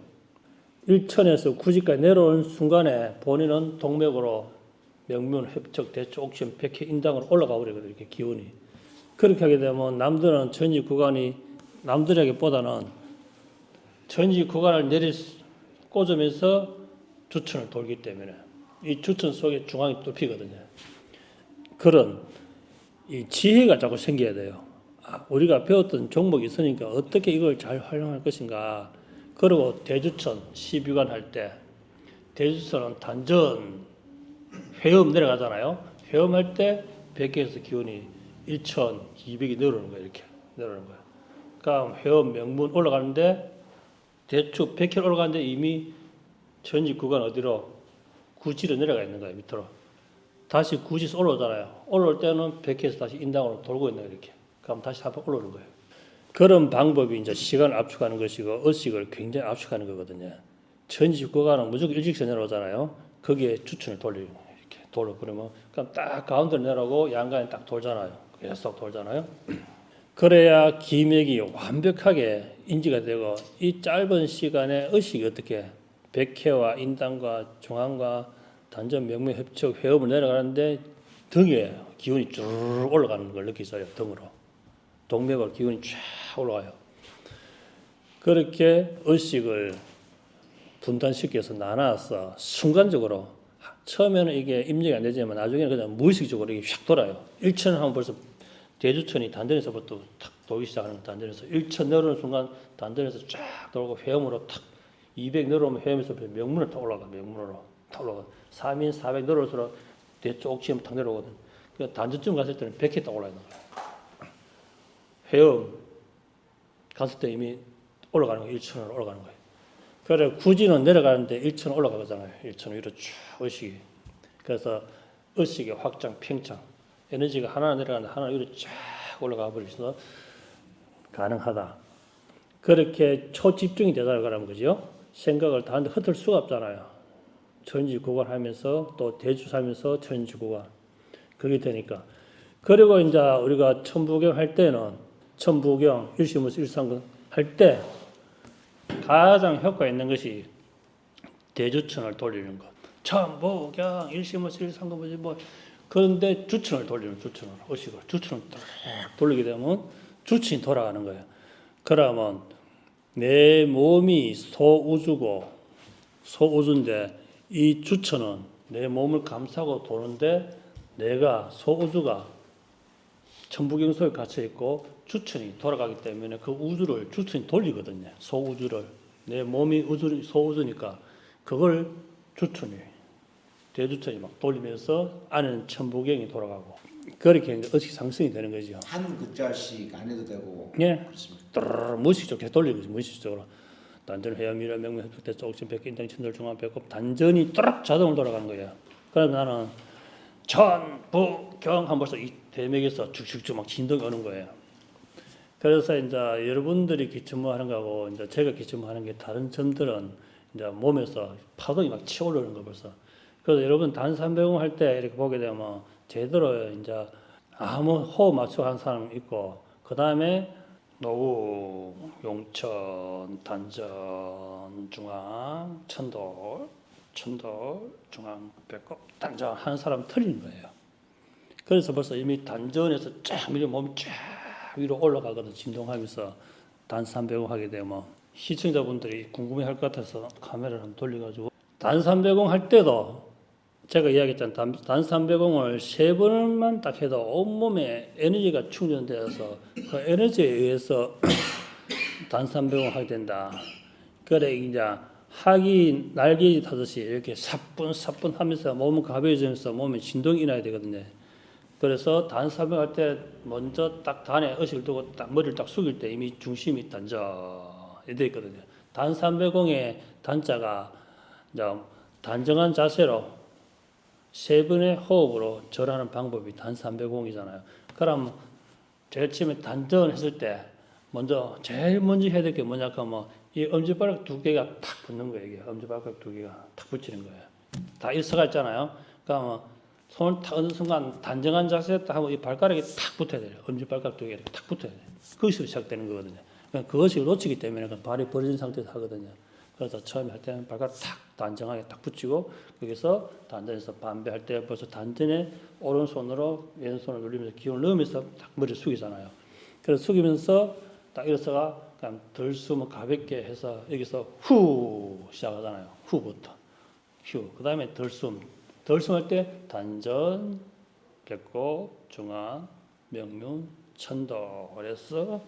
1천에서 9지까지 내려오는 순간에 본인은 동맥으로 명문, 협척, 대추, 옥심, 백회, 인당으로 올라가 버리거든요. 이렇게 기운이. 그렇게 하게 되면 남들은 전직 구간이 남들에게보다는 전직 구간을 꽂으면서 주천을 돌기 때문에 이 주천 속에 중앙이 뚫히거든요. 그런 이 지혜가 자꾸 생겨야 돼요. 우리가 배웠던 종목이 있으니까 어떻게 이걸 잘 활용할 것인가. 그리고 대주천 12관 할 때 대주천은 단전 회음 내려가잖아요. 회음할 때 100개에서 기운이 1,200이 내려오는 거예요. 이렇게 내려오는 거예요. 그럼 회음 명문 올라가는데 대추 100개 올라가는데 이미 전직 구간 어디로 구지로 내려가 있는 거예요. 밑으로. 다시 구지에서 올라오잖아요. 올라올 때는 100개에서 다시 인당으로 돌고 있는 거예요. 이렇게. 그럼 다시 한번 올라오는 거예요. 그런 방법이 이제 시간을 압축하는 것이고 의식을 굉장히 압축하는 거거든요. 전직 구간은 무조건 일직선으로 오잖아요. 거기에 주춘을 돌리는 거예요. 이렇게 돌려 그러면 그럼 딱 가운데로 내려오고 양간에 딱 돌잖아요. 계속 돌잖아요. 그래야 기맥이 완벽하게 인지가 되고 이 짧은 시간에 의식이 어떻게 백회와 인당과 중앙과 단전 명맥 협착 회음을 내려가는데 등에 기운이 쭉 올라가는 걸 느끼세요. 등으로. 동맥으로 기운이 쫙 올라가요. 그렇게 의식을 분단시켜서 나눠서 순간적으로 처음에는 이게 입력이 안 되지만 나중에는 그냥 무의식적으로 이게 쫙 돌아요. 1천 하면 벌써 대주천이 단전에서부터 탁 돌기 시작하는 단전에서 1천 내려오는 순간 단전에서 쫙 돌고 회음으로 탁 200 내려오면 회음에서 명문으로 탁 올라가. 명문으로 탁 올라가. 3인 400 내려올수록 대추 옥시면 탁 내려오거든. 그러니까 단전쯤 갔을 때는 100회 딱 올라가는 거야. 회음 갔을 때 이미 올라가는 거예요. 1천으로 올라가는 거예요. 그래 구지는 내려가는데 1천 올라가잖아요. 1천 위로 쭉 의식이. 그래서 의식의 확장, 팽창, 에너지가 하나 내려가는데 하나 위로 쫙 올라가 버리셔서 가능하다. 그렇게 초집중이 되다고 그러는 거죠. 생각을 다 하는데 흩을 수가 없잖아요. 전지 구간 하면서 또 대주 하면서 전지 구간 그게 되니까. 그리고 이제 우리가 천부경 할 때는 천부경 일시무스 일상근 할 때 가장 효과 있는 것이 대주천을 돌리는 것. 천부경 일시무스 일상근 뭐 그런데 주천을 돌리는 주천을 의식을 주천을 딱 돌리게 되면 주천이 돌아가는 거예요. 그러면 내 몸이 소우주고 소우주인데 이 주천은 내 몸을 감싸고 도는데 내가 소우주가 천부경 속에 갇혀 있고 주천이 돌아가기 때문에 그 우주를 주천이 돌리거든요. 소우주를 내 몸이 우주 소우주니까 그걸 주천이 대주천이 막 돌리면서 안에는 천부경이 돌아가고 그렇게 의식 상승이 되는 거죠. 한 글자씩 안 해도 되고. 예. 그렇습니다. 무의식적으로 돌리는 거죠. 무의식적으로. 단전 회음 미련 명명 협축 대추 옥심 백회 인당 천절 중앙 배꼽 단전이 뚜락 자동으로 돌아가는 거예요. 그럼 나는 천부경 한 벌써 이 대맥에서 쭉쭉쭉 막 진동이 오는 거예요. 그래서 이제 여러분들이 기침하는 거하고 이제 제가 기침하는 게 다른 점들은 이제 몸에서 파동이 막 치올르는 거 벌써. 그래서 여러분 단산배공 할 때 이렇게 보게 되면 제대로 이제 아무 호흡 맞추고 한 사람 있고 그 다음에 노구, 용천, 단전, 중앙, 천돌, 중앙, 배꼽, 단전 하는 사람 틀린 거예요. 그래서 벌써 이미 단전에서 쫙 밀려 몸이 쫙 위로 올라가거든. 진동하면서 단300공 하게 되면 시청자분들이 궁금해할 것 같아서 카메라를 한번 돌려가지고 단300공 할 때도 제가 이야기했잖아요. 단300공을 3번만 딱 해도 온몸에 에너지가 충전되어서 그 에너지에 의해서 단300공 하게 된다. 그래 이제 학이 날개 타듯이 이렇게 사뿐사뿐 하면서 몸은 가벼워지면서 몸에 진동이 일어나야 되거든요. 그래서 단300 할 때 먼저 딱 단에 의식을 두고 딱 머리를 딱 숙일 때 이미 중심이 단정이 되어 있거든요. 단300공의 단자가 이제 단정한 자세로 3번의 호흡으로 절하는 방법이 단300공이잖아요. 그럼 제일 처음에 단전했을 때 제일 먼저 해야 될 게 뭐냐 하면 이 엄지발가락 2개가 탁 붙는 거예요. 이게 엄지발가락 2개가 탁 붙이는 거예요. 다 일서가 있잖아요. 그러면 손을 탁 얻는 순간 단정한 자세에 딱 하면 이 발가락이 탁 붙어야 돼요. 엄지발가락 2개가 탁 붙어야 돼요. 거기서 시작되는 거거든요. 그러니까 그것을 놓치기 때문에 발이 벌어진 상태에서 하거든요. 그래서 처음에 할 때는 발가락 탁 단정하게 딱 붙이고 거기서 단전에서 반배할 때 벌써 단전에 오른손으로 왼손을 눌리면서 기운을 넣으면서 딱 머리를 숙이잖아요. 그래서 숙이면서 딱 일어서가 그냥 덜 숨을 가볍게 해서 여기서 후 시작하잖아요. 후부터 휴. 그 다음에 덜 숨 할 때 단전, 배꼽, 중앙, 명륜, 천도. 그래서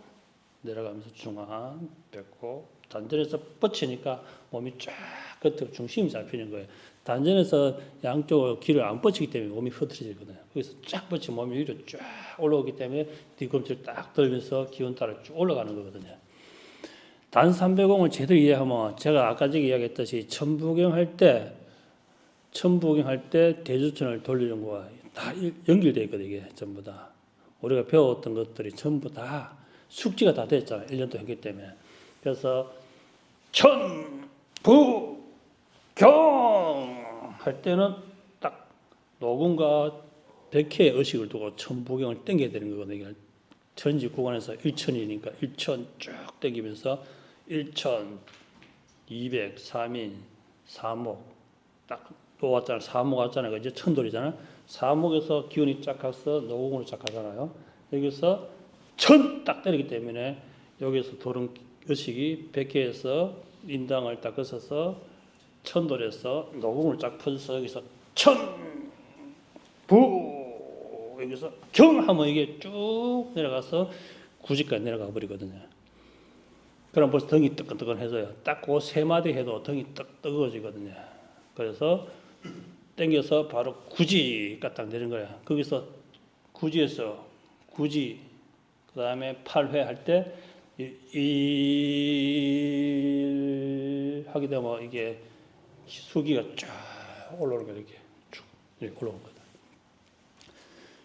내려가면서 중앙, 배꼽, 단전에서 뻗치니까 몸이 쫙 끝으로 중심이 잡히는 거예요. 단전에서 양쪽으로 길을 안 뻗치기 때문에 몸이 흐트러지거든요. 거기서 쫙 뻗치면 몸이 위로 쫙 올라오기 때문에 뒤꿈치를 딱 들면서 기운 따라 쭉 올라가는 거거든요. 단300공을 제대로 이해하면 제가 아까 전에 이야기했듯이 천부경 할 때 대주천을 돌리는 거와 다 연결되어 있거든요. 이게 전부 다. 우리가 배웠던 것들이 전부 다 숙지가 다 됐잖아요. 1년 동안 했기 때문에. 그래서 천, 부, 경 할 때는 딱 노군과 백회의 의식을 두고 천부경을 당겨야 되는 거거든요. 천지 구간에서 1천이니까 1천 쭉 당기면서 1천, 200, 3인, 4목 딱 또 왔잖아요. 4목 왔잖아요. 이제 천돌이잖아요. 4목에서 기운이 쫙 가서 노궁으로 쫙 가잖아요. 여기서 천 딱 때리기 때문에 여기서 도는 의식이 백회에서 인당을 딱 거서서 천돌에서 노궁을 쫙 펴서 여기서 천, 부 여기서 경 하면 이게 쭉 내려가서 구지까지 내려가 버리거든요. 그럼 벌써 등이 뜨끈뜨끈해져요. 딱 그 세 마디 해도 등이 뜨거워지거든요. 그래서 당겨서 바로 구지가 딱 내리는 거야. 거기서 구지에서 구지 그 다음에 8회 할 때 일 하게 되면 이게 수기가 쫙 올라오는 거야. 이렇게 쭉 이렇게 올라오는 거다.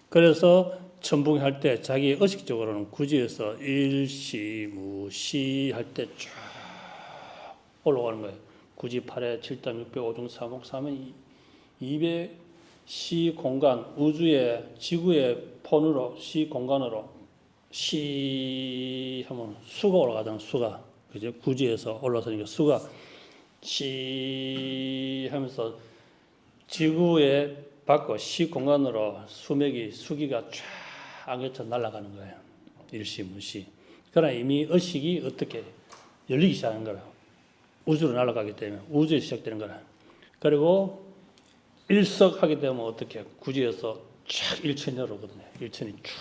그래서 천붕이 할 때 자기 의식적으로는 구지에서 일시 무시 할 때 쫙 올라가는 거예요. 구지 8회 7단 600 5중 3목 3은 200 시 공간 우주의 지구의 폰으로 시 공간으로 시 하면 수가 올라가잖아. 수가 그죠? 구지에서 올라서니까 수가 시 하면서 지구의 밖으로 시 공간으로 수기가 쫙 안개처럼 날아가는 거예요. 일시무시. 그러나 이미 의식이 어떻게 열리기 시작하는 거예요. 우주로 날아가기 때문에 우주에 시작되는 거라. 그리고 일석하게 되면 어떻게 구지에서 쫙 일천이 내려오거든요. 일천이 쭉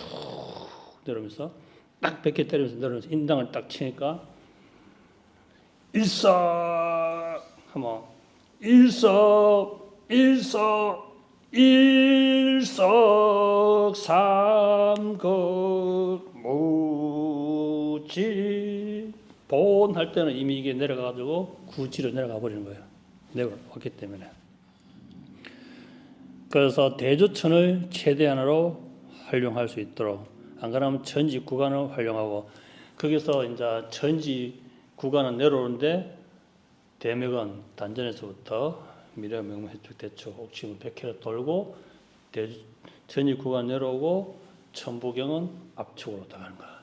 내려오면서 딱 100개 때리면서 내려오면서 인당을 딱 치니까 일석 하면 일석삼극 무지 본 할 때는 이미 이게 내려가가지고 구지로 내려가 버리는 거예요. 내려왔기 때문에. 그래서 대조천을 최대한으로 활용할 수 있도록 안 그러면 전지 구간을 활용하고 거기서 이제 전지 구간은 내려오는데 대맥은 단전에서부터 미래 명문 해축 대축 옥치문 100회를 돌고 전지 구간 내려오고 천부경은 앞쪽으로 나가는 거야.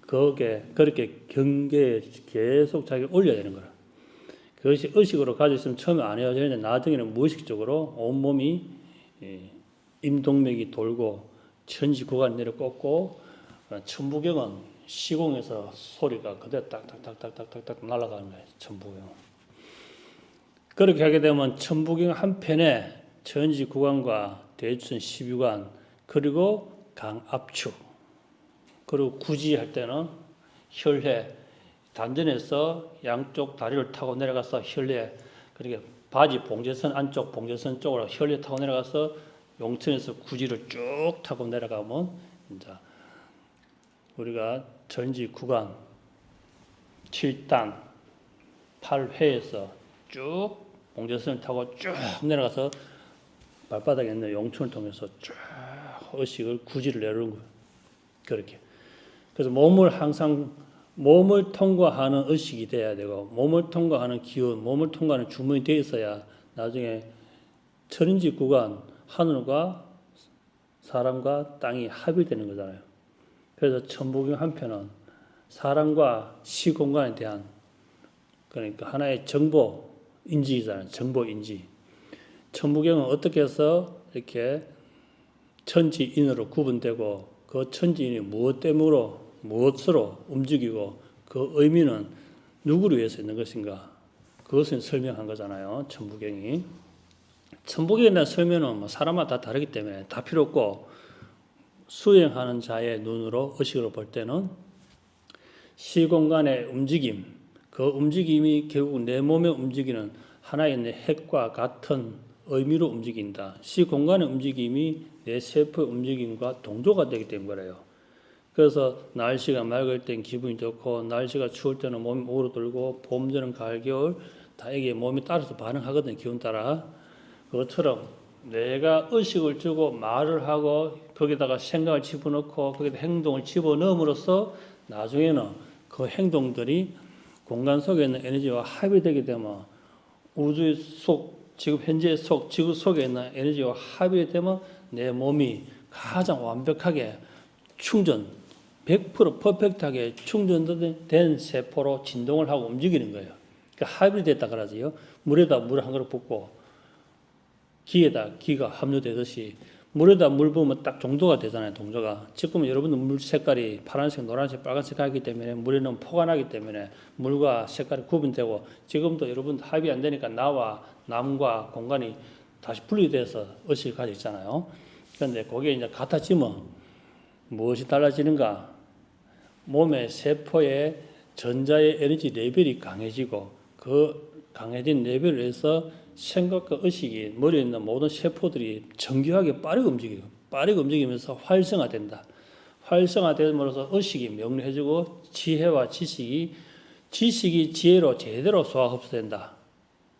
거기에 그렇게 경계에 계속 자기 올려야 되는 거라. 그것이 의식으로 가지고 있으면 처음에 안 해야 되는데 나중에는 무의식적으로 온몸이 임동맥이 돌고 천지구간 내려 꽂고 천부경은 시공에서 소리가 그대로 딱딱딱딱딱딱 날아가는 거예요. 천부경. 그렇게 하게 되면 천부경 한편에 천지구간과 대주선 12관 그리고 강압축 그리고 구지할 때는 혈회 단전에서 양쪽 다리를 타고 내려가서 혈회 그렇게 바지 봉제선 안쪽 봉제선 쪽으로 혈회 타고 내려가서 용천에서 구지를 쭉 타고 내려가면 이제 우리가 전지 구간 7단 8회에서 쭉 봉제선을 타고 쭉 내려가서 발바닥에 있는 용천을 통해서 쭉 의식을 구지를 내려오는 거예요. 그렇게. 그래서 몸을 통과하는 의식이 돼야 되고 몸을 통과하는 기운, 몸을 통과하는 주문이 돼 있어야 나중에 천인지 구간 하늘과 사람과 땅이 합의되는 거잖아요. 그래서 천부경 한편은 사람과 시공간에 대한 그러니까 하나의 정보 인지잖아요. 정보 인지. 천부경은 어떻게 해서 이렇게 천지인으로 구분되고 그 천지인이 무엇으로 움직이고 그 의미는 누구를 위해서 있는 것인가 그것을 설명한 거잖아요. 천부경이. 천부경에 대한 설명은 사람마다 다 다르기 때문에 다 필요 없고 수행하는 자의 눈으로 의식으로 볼 때는 시공간의 움직임 그 움직임이 결국 내 몸에 움직이는 하나의 있는 핵과 같은 의미로 움직인다. 시공간의 움직임이 내 세포의 움직임과 동조가 되기 때문이에요. 그래서 날씨가 맑을 땐 기분이 좋고 날씨가 추울 때는 몸이 오르들고 봄, 여름, 가을, 겨울 다 이게 몸이 따라서 반응하거든요. 기운 따라. 그것처럼 내가 의식을 주고 말을 하고 거기다가 생각을 집어넣고 거기다 행동을 집어넣음으로써 나중에는 그 행동들이 공간 속에 있는 에너지와 합의되게 되면 우주 속 지금 현재 속 지구 속에 있는 에너지와 합의되면 내 몸이 가장 완벽하게 충전 100% 퍼펙트하게 충전된 세포로 진동을 하고 움직이는 거예요. 그러니까 합의됐다 그러지요. 물에다 물 한 그릇 붓고 기에다 기가 함유되듯이 물에다 물 부으면 딱 정도가 되잖아요. 동조가. 지금 여러분들 물 색깔이 파란색, 노란색, 빨간색 하기 때문에 물에는 포가 나기 때문에 물과 색깔이 구분되고 지금도 여러분 합의 안 되니까 나와 남과 공간이 다시 분리돼서 의식을 가지고 있잖아요. 그런데 거기에 이제 같아지면 무엇이 달라지는가? 몸의 세포의 전자의 에너지 레벨이 강해지고 그 강해진 레벨을 해서 생각과 의식이 머리에 있는 모든 세포들이 정교하게 빠르게 움직이고 빠르게 움직이면서 활성화된다. 활성화됨으로써 의식이 명료해지고 지혜와 지식이 지혜로 제대로 소화 흡수된다.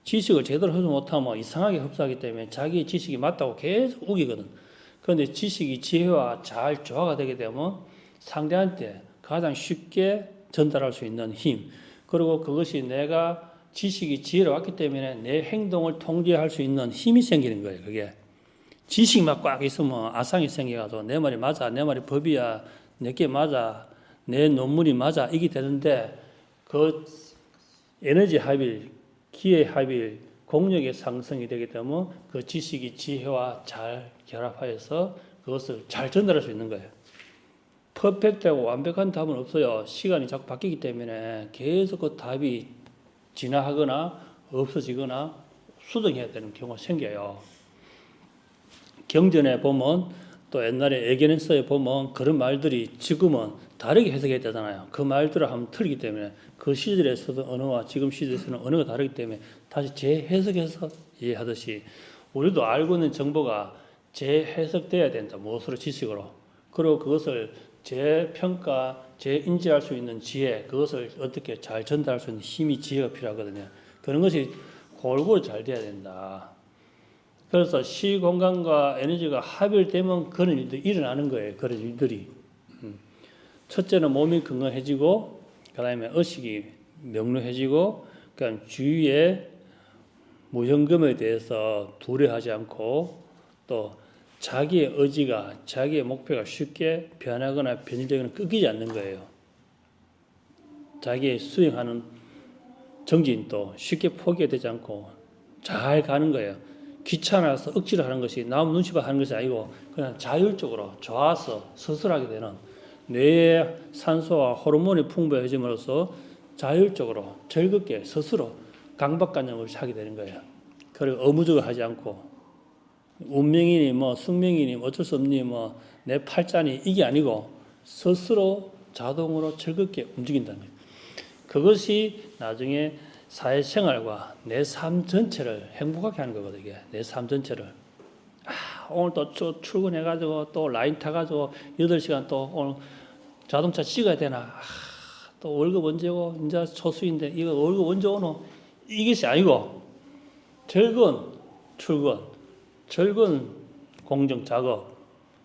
지식을 제대로 흡수 못하면 이상하게 흡수하기 때문에 자기 지식이 맞다고 계속 우기거든. 그런데 지식이 지혜와 잘 조화가 되게 되면 상대한테 가장 쉽게 전달할 수 있는 힘 그리고 그것이 내가 지식이 지혜로 왔기 때문에 내 행동을 통제할 수 있는 힘이 생기는 거예요. 그게 지식만 꽉 있으면 아상이 생겨가지고 내 말이 맞아, 내 말이 법이야, 내게 맞아, 내 논문이 맞아 이게 되는데 그 에너지 합일, 기의 합일, 공력의 상승이 되게 되면 그 지식이 지혜와 잘 결합하여서 그것을 잘 전달할 수 있는 거예요. 퍼펙트하고 완벽한 답은 없어요. 시간이 자꾸 바뀌기 때문에 계속 그 답이 진화하거나 없어지거나 수정해야 되는 경우가 생겨요. 경전에 보면 또 옛날에 에게넨스에 보면 그런 말들이 지금은 다르게 해석해야 되잖아요. 그 말들을 하면 틀리기 때문에 그 시절에서도 언어와 지금 시절에서는 언어가 다르기 때문에 다시 재해석해서 이해하듯이 우리도 알고 있는 정보가 재해석돼야 된다. 무엇으로 지식으로. 그리고 그것을 재평가, 재인지할 수 있는 지혜, 그것을 어떻게 잘 전달할 수 있는 힘이 지혜가 필요하거든요. 그런 것이 골고루 잘 돼야 된다. 그래서 시공간과 에너지가 합일되면 그런 일들이 일어나는 거예요. 그런 일들이. 첫째는 몸이 건강해지고, 그 다음에 의식이 명료해지고, 그러니까 주위의 무형금에 대해서 두려워하지 않고, 또 자기의 의지가, 자기의 목표가 쉽게 변하거나 변질되거나 끊기지 않는 거예요. 자기의 수행하는 정진도 쉽게 포기가 되지 않고 잘 가는 거예요. 귀찮아서 억지로 하는 것이 남 눈치 봐 하는 것이 아니고 그냥 자율적으로 좋아서 스스로하게 되는 뇌의 산소와 호르몬이 풍부해짐으로써 자율적으로 즐겁게 스스로 강박관념 없이 하게 되는 거예요. 그리고 의무적으로 하지 않고 운명이니 뭐 숙명이니 어쩔 수 없니 뭐 내 팔자니 이게 아니고 스스로 자동으로 즐겁게 움직인다는 거예요. 그것이 나중에 사회생활과 내 삶 전체를 행복하게 하는 거거든요. 이게 내 삶 전체를. 오늘 또 출근해가지고 또 라인 타가지고 8시간 또 오늘 자동차 찍어야 되나. 또 월급 언제 오고 이제 초수인데 이거 월급 언제 오노. 이것이 아니고 즐거운 출근, 즐거운 공정 작업,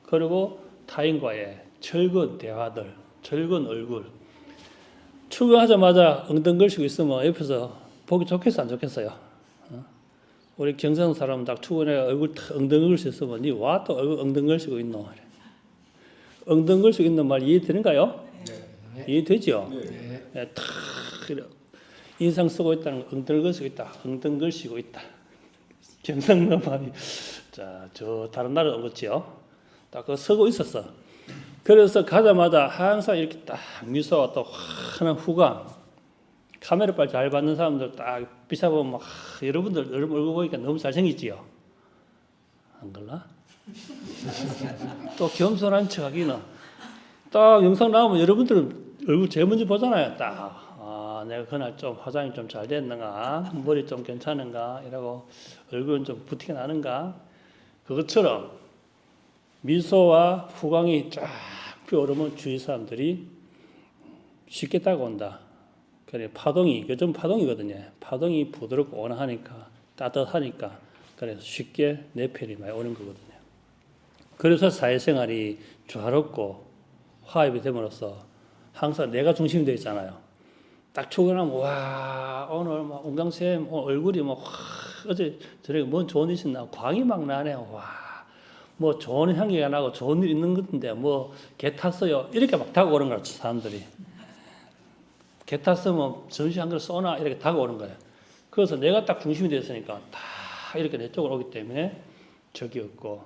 그리고 타인과의 즐거운 대화들, 즐거운 얼굴. 출근하자마자 엉덩거리고 있으면 옆에서 보기 좋겠어 안 좋겠어요? 우리 경상 사람 딱 출근해 얼굴 탁 엉덩거리고 있으면 니 와 또 얼굴 엉덩거리고 있노? 엉덩거리고 있는 말 이해되는가요? 네. 이해되죠? 네. 탁 인상 쓰고 있다는 거 엉덩거리고 있다. 엉덩거리고 있다. 경상도 말이 저 다른 나라 온 거지요? 딱 그거 쓰고 있었어. 그래서 가자마자 항상 이렇게 딱 미소와 또 환한 후광, 카메라 빨 잘 받는 사람들 딱 비춰보면 막 여러분들 얼굴 보니까 너무 잘생기지요? 안 그러나? 또 겸손한 척하기는 딱 영상 나오면 여러분들 얼굴 제일 먼저 보잖아요. 딱 내가 그날 좀 화장이 좀 잘 됐는가, 머리 좀 괜찮은가 이러고 얼굴은 좀 부티가 나는가. 그것처럼 미소와 후광이 쫙 피어오르면 주위 사람들이 쉽게 다가온다. 그래 파동이 좀 파동이거든요. 파동이 부드럽고 온화하니까 따뜻하니까 그래서 쉽게 내 편이 많이 오는 거거든요. 그래서 사회생활이 조화롭고 화합이 됨으로써 항상 내가 중심이 되어 있잖아요. 딱 출근하면 와 오늘 뭐 은강쌤 얼굴이 뭐 어제 저녁에 뭔 좋은 일 있었나 광이 막 나네요. 와. 뭐 좋은 향기가 나고 좋은 일 있는 건데 뭐 개 탔어요 이렇게 막 다가오는 거야 사람들이. 개 탔으면 점심 한 그릇 쏘나 이렇게 다가오는 거예요. 그래서 내가 딱 중심이 됐으니까 다 이렇게 내 쪽으로 오기 때문에 적이 없고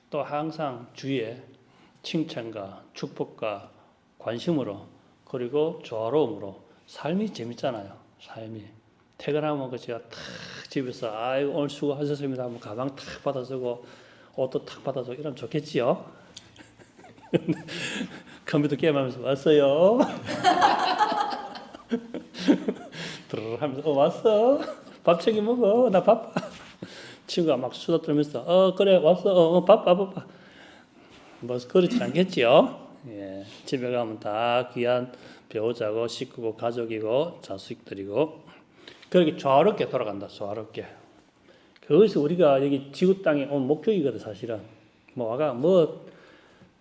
또 항상 주위에 칭찬과 축복과 관심으로 그리고 조화로움으로 삶이 재밌잖아요. 삶이 퇴근하면 그 제가 탁 집에서 아이고 오늘 수고하셨습니다 하면 가방 탁 받아주고 옷도 탁 받아주고 이러면 좋겠지요. 컴퓨터 게임하면서 왔어요. 드르르 하면서 왔어. 밥 챙겨 먹어. 나 바빠. 친구가 막 수다 떨면서 그래 왔어. 바빠. 뭐 그렇지 않겠지요. 예. 집에 가면 다 귀한 배우자고 식구고 가족이고 자식들이고 그렇게 조화롭게 돌아간다. 조화롭게. 그것이 우리가 여기 지구 땅에 온 목적이거든 사실은. 뭐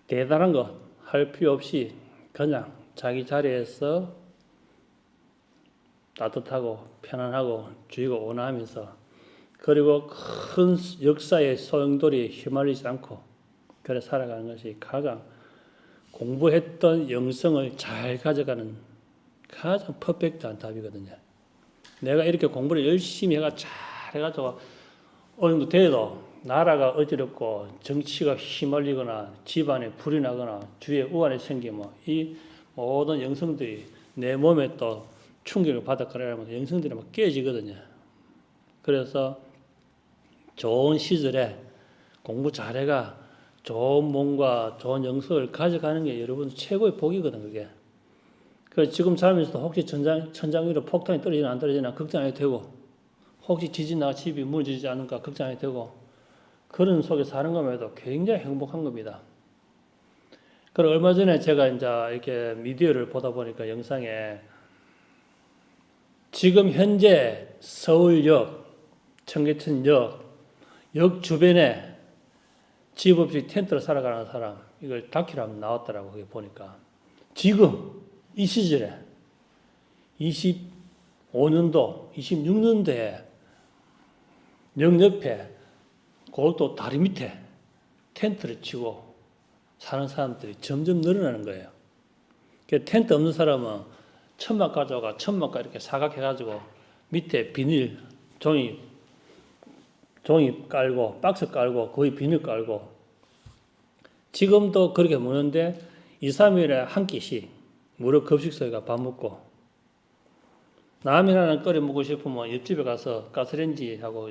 대단한 거 할 필요 없이 그냥 자기 자리에서 따뜻하고 편안하고 주의가 온화하면서 그리고 큰 역사의 소용돌이에 휘말리지 않고 그래 살아가는 것이 가장 공부했던 영성을 잘 가져가는 가장 퍼펙트한 답이거든요. 내가 이렇게 공부를 열심히 해가 잘 해가지고 어느 정도 돼도 나라가 어지럽고 정치가 휘말리거나 집안에 불이 나거나 주위에 우환이 생기면 이 모든 영성들이 내 몸에 또 충격을 받았거나 영성들이 막 깨지거든요. 그래서 좋은 시절에 공부 잘해가 좋은 몸과 좋은 영성을 가져가는 게 여러분 최고의 복이거든 그게. 그래서 지금 살면서도 혹시 천장 위로 폭탄이 떨어지나 안 떨어지나 걱정 안 해도 되고 혹시 지진 나가 집이 무너지지 않을까 걱정 안 해도 되고 그런 속에 사는 것만해도 굉장히 행복한 겁니다. 그리고 얼마 전에 제가 이제 이렇게 미디어를 보다 보니까 영상에 지금 현재 서울역, 청계천역, 역 주변에 집 없이 텐트로 살아가는 사람 이걸 다큐로 한번 나왔더라고 그게 보니까 지금 이 시절에 25년도, 26년도에 역 옆에 그것도 다리 밑에 텐트를 치고 사는 사람들이 점점 늘어나는 거예요. 텐트 없는 사람은 천막 가져가 천막과 이렇게 사각해가지고 밑에 비닐 종이 깔고 박스 깔고 거의 비닐 깔고 지금도 그렇게 먹는데 2, 3일에 한 끼씩 무료 급식소에가 밥 먹고 라면이나 끓여 먹고 싶으면 옆집에 가서 가스레인지하고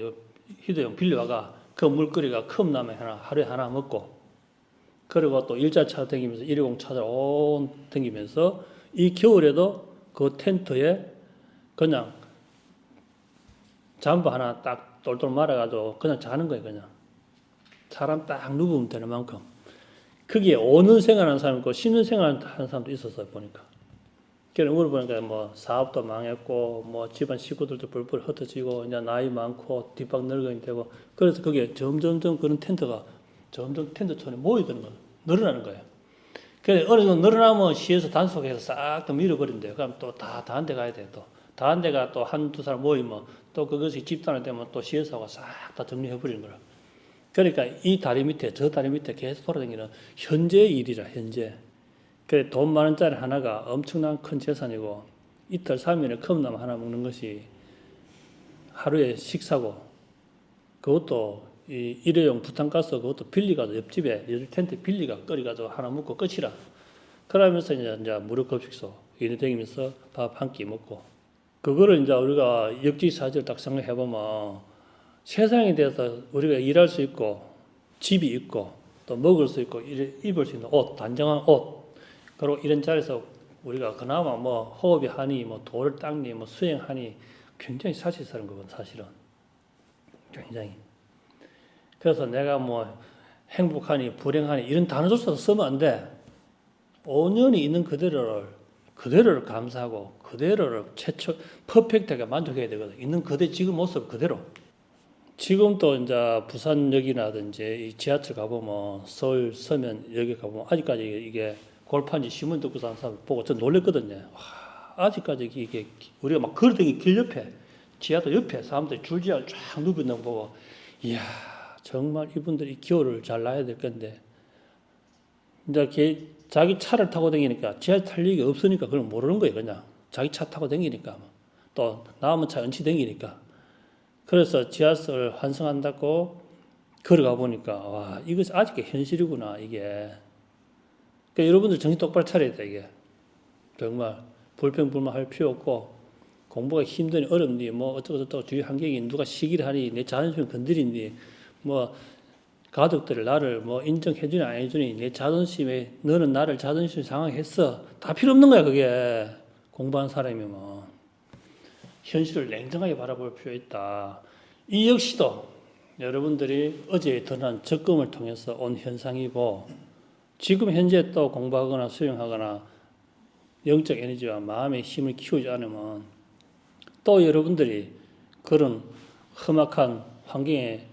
휴대용 빌려와가 그 물끓이가 컵라면 하루에 하나 먹고 그리고 또 일자차 다니면서 120 차들 온 다니면서 이 겨울에도 그 텐트에 그냥 잠바 하나 딱 똘똘 말아가지고 그냥 자는 거예요. 그냥 사람 딱 누우면 되는 만큼 거기에 오는 생활하는 사람 있고 쉬는 생활하는 사람도 있었어요. 보니까 그래 물어보니까 뭐 사업도 망했고 뭐 집안 식구들도 뿔뿔 흩어지고 이제 나이 많고 뒷방 늙은이 되고 그래서 그게 점점점 그런 텐트가 점점 텐트촌에 모이드는 거예요. 늘어나는 거예요. 그래서 어느 정도 늘어나면 시에서 단속해서 싹 다 밀어버린대요. 그럼 또 다 한 대 가야 돼. 또 다 한 대가 또 한두 사람 모이면 또 그것이 집단이 되면 또 시에서 싹 다 정리해버리는 거라. 그러니까 이 다리 밑에 저 다리 밑에 계속 돌아다니는 현재의 일이라 현재. 그래 돈 10,000원짜리 하나가 엄청난 큰 재산이고 이틀 3일에 컵라면 하나 먹는 것이 하루에 식사고 그것도 이 일회용 부탄가스 그것도 빌리가지고 옆집에 텐트 빌리가 끓여가지고 하나 먹고 끝이라. 그러면서 이제 무료 급식소 이래 다니면서 밥 한 끼 먹고 그거를 이제 우리가 역지사지를 딱 생각해보면 세상에 대해서 우리가 일할 수 있고 집이 있고 또 먹을 수 있고 입을 수 있는 옷, 단정한 옷 그리고 이런 자리에서 우리가 그나마 뭐 호흡이 하니 뭐 돌을 닦니 뭐 수행하니 굉장히 사실스러운 거건 사실은 굉장히. 그래서 내가 뭐 행복하니 불행하니 이런 단어조차도 쓰면 안 돼. 온전히 있는 그대로를 감사하고 그대로를 최초 퍼펙트하게 만족해야 되거든. 있는 그대 지금 모습 그대로. 지금 또 이제 부산역이라든지 이 지하철 가보면 서울 서면 여기 가보면 아직까지 이게 골판지 신문 듣고 사는 사람 보고 저 놀랬거든요. 와, 아직까지 이게 우리가 막 걸어다니는 길 옆에 지하도 옆에 사람들이 줄지어 쫙 누비는 거 보고 이야 정말 이분들이 기호를 잘 놔야 될 건데 이제 자기 차를 타고 다니니까 지하철 탈 일이 없으니까 그걸 모르는 거예요. 그냥 자기 차 타고 다니니까 또 남은 차 은치 다니니까 그래서 지하철 환승한다고 걸어가 보니까 와 이것이 아직 현실이구나 이게. 그러니까 여러분들 정신 똑바로 차려야 돼 이게. 정말 불평불만할 필요 없고 공부가 힘드니 어렵니 뭐 어쩌고저쩌고 주위 환경이 누가 시기를 하니 내 자존심 건드리니 뭐 가족들이 나를 뭐 인정해주니 안 해주니 내 자존심에 너는 나를 자존심 상하했어 다 필요 없는 거야 그게. 공부한 사람이면 현실을 냉정하게 바라볼 필요 있다. 이 역시도 여러분들이 어제 드러난 적금을 통해서 온 현상이고 지금 현재 또 공부하거나 수행하거나 영적 에너지와 마음의 힘을 키우지 않으면 또 여러분들이 그런 험악한 환경에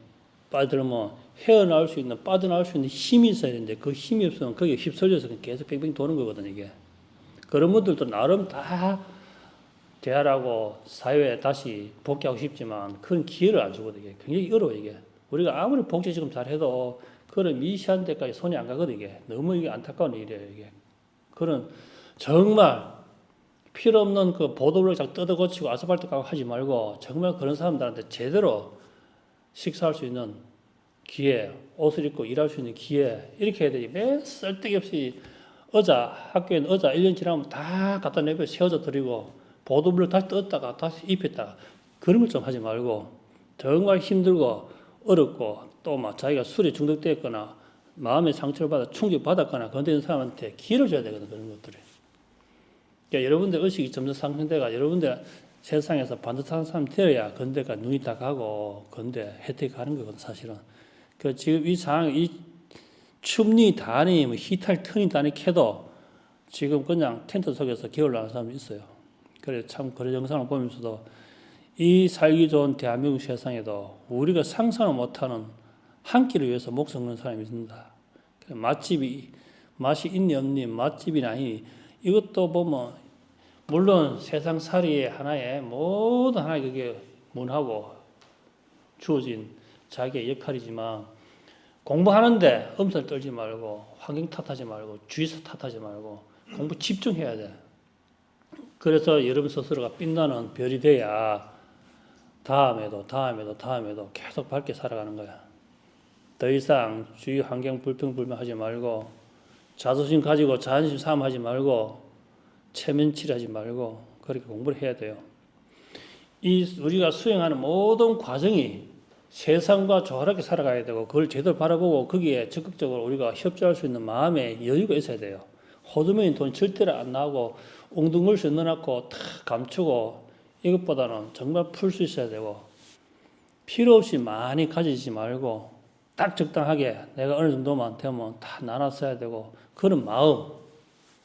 빠져들면 헤어나올 수 있는 빠져나올 수 있는 힘이 있어야 되는데 그 힘이 없으면 거기에 휩쓸려서 계속 뺑뺑 도는 거거든 이게. 그런 분들도 나름 다 대화라고 사회에 다시 복귀하고 싶지만 그런 기회를 안 주거든 이게. 굉장히 어려워 이게. 우리가 아무리 복지 지금 잘해도 그런 미시한 데까지 손이 안 가거든 이게. 너무 이게 안타까운 일이에요 이게. 그런 정말 필요 없는 그 보도블록 자꾸 뜯어고치고 아스팔트 까고 하지 말고 정말 그런 사람들한테 제대로 식사할 수 있는 기회, 옷을 입고 일할 수 있는 기회 이렇게 해야 되지. 매 쓸데기 없이 학교에는 의자 1년 지나면 다 갖다 내고 세워져 드리고 보도블록 다시 뜯었다가 다시 입혔다가 그런 걸 좀 하지 말고 정말 힘들고 어렵고 또 막 자기가 술에 중독되었거나 마음의 상처를 받아 충격받았거나 그런 데 있는 사람한테 기회를 줘야 되거든 그런 것들을. 그러니까 여러분들 의식이 점점 상승돼가 여러분들 세상에서 반듯한 사람 되어야 건데가 눈이 다 가고 건데 혜택이 가는 거거든 사실은. 그 지금 이 상황 이 춥니 다니 뭐 히탈 터니 다니 캐도 지금 그냥 텐트 속에서 겨울 나는 사람이 있어요. 그래 참 그런 영상을 보면서도 이 살기 좋은 대한민국 세상에도 우리가 상상을 못하는 한 끼를 위해서 목숨 건 사람이 있습니다. 맛집이 맛이 있니 없니 맛집이 아니 이것도 보면 물론 세상살이의 하나의 모든 하나의 그게 문하고 주어진 자기의 역할이지만 공부하는데 엄살 떨지 말고 환경 탓하지 말고 주위에서 탓하지 말고 공부 집중해야 돼. 그래서 여러분 스스로가 빛나는 별이 돼야 다음에도 계속 밝게 살아가는 거야. 더 이상 주위 환경 불평불만하지 말고 자존심 가지고 자존심 싸움하지 말고 체면칠하지 말고 그렇게 공부를 해야 돼요. 우리가 수행하는 모든 과정이 세상과 조화롭게 살아가야 되고 그걸 제대로 바라보고 거기에 적극적으로 우리가 협조할 수 있는 마음의 여유가 있어야 돼요. 호주머니 돈 절대로 안 나오고 엉뚱글씨 넣어놓고 다 감추고 이것보다는 정말 풀 수 있어야 되고 필요 없이 많이 가지지 말고 딱 적당하게 내가 어느 정도만 되면 다 나눠 써야 되고 그런 마음,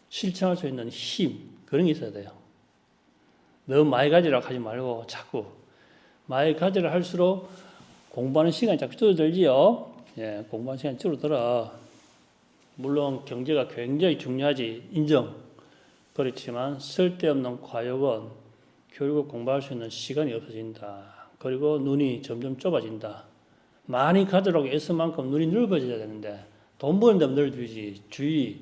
실천할 수 있는 힘 그런 게 있어야 돼요. 너무 많이 가지라고 하지 말고 자꾸 많이 가지라 할수록 공부하는 시간이 자꾸 줄어들지요. 예, 공부하는 시간이 줄어들어. 물론 경제가 굉장히 중요하지 인정. 그렇지만 쓸데없는 과욕은 결국 공부할 수 있는 시간이 없어진다. 그리고 눈이 점점 좁아진다. 많이 가지라고 애쓴 만큼 눈이 넓어져야 되는데 돈 버는 데만 넓어지지 주위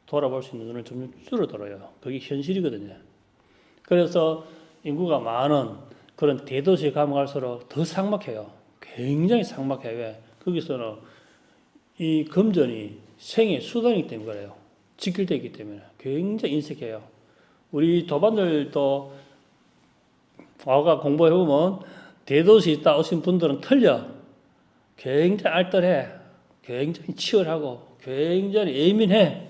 돌아볼 수 있는 눈을 점점 줄어들어요. 그게 현실이거든요. 그래서 인구가 많은 그런 대도시에 가면 갈수록 더 삭막해요. 굉장히 삭막해요. 왜? 거기서는 이 금전이 생의 수단이기 때문에 그래요. 직결되기 때문에 굉장히 인색해요. 우리 도반들도 와가 공부해보면 대도시 있다 오신 분들은 틀려. 굉장히 알뜰해. 굉장히 치열하고 굉장히 예민해.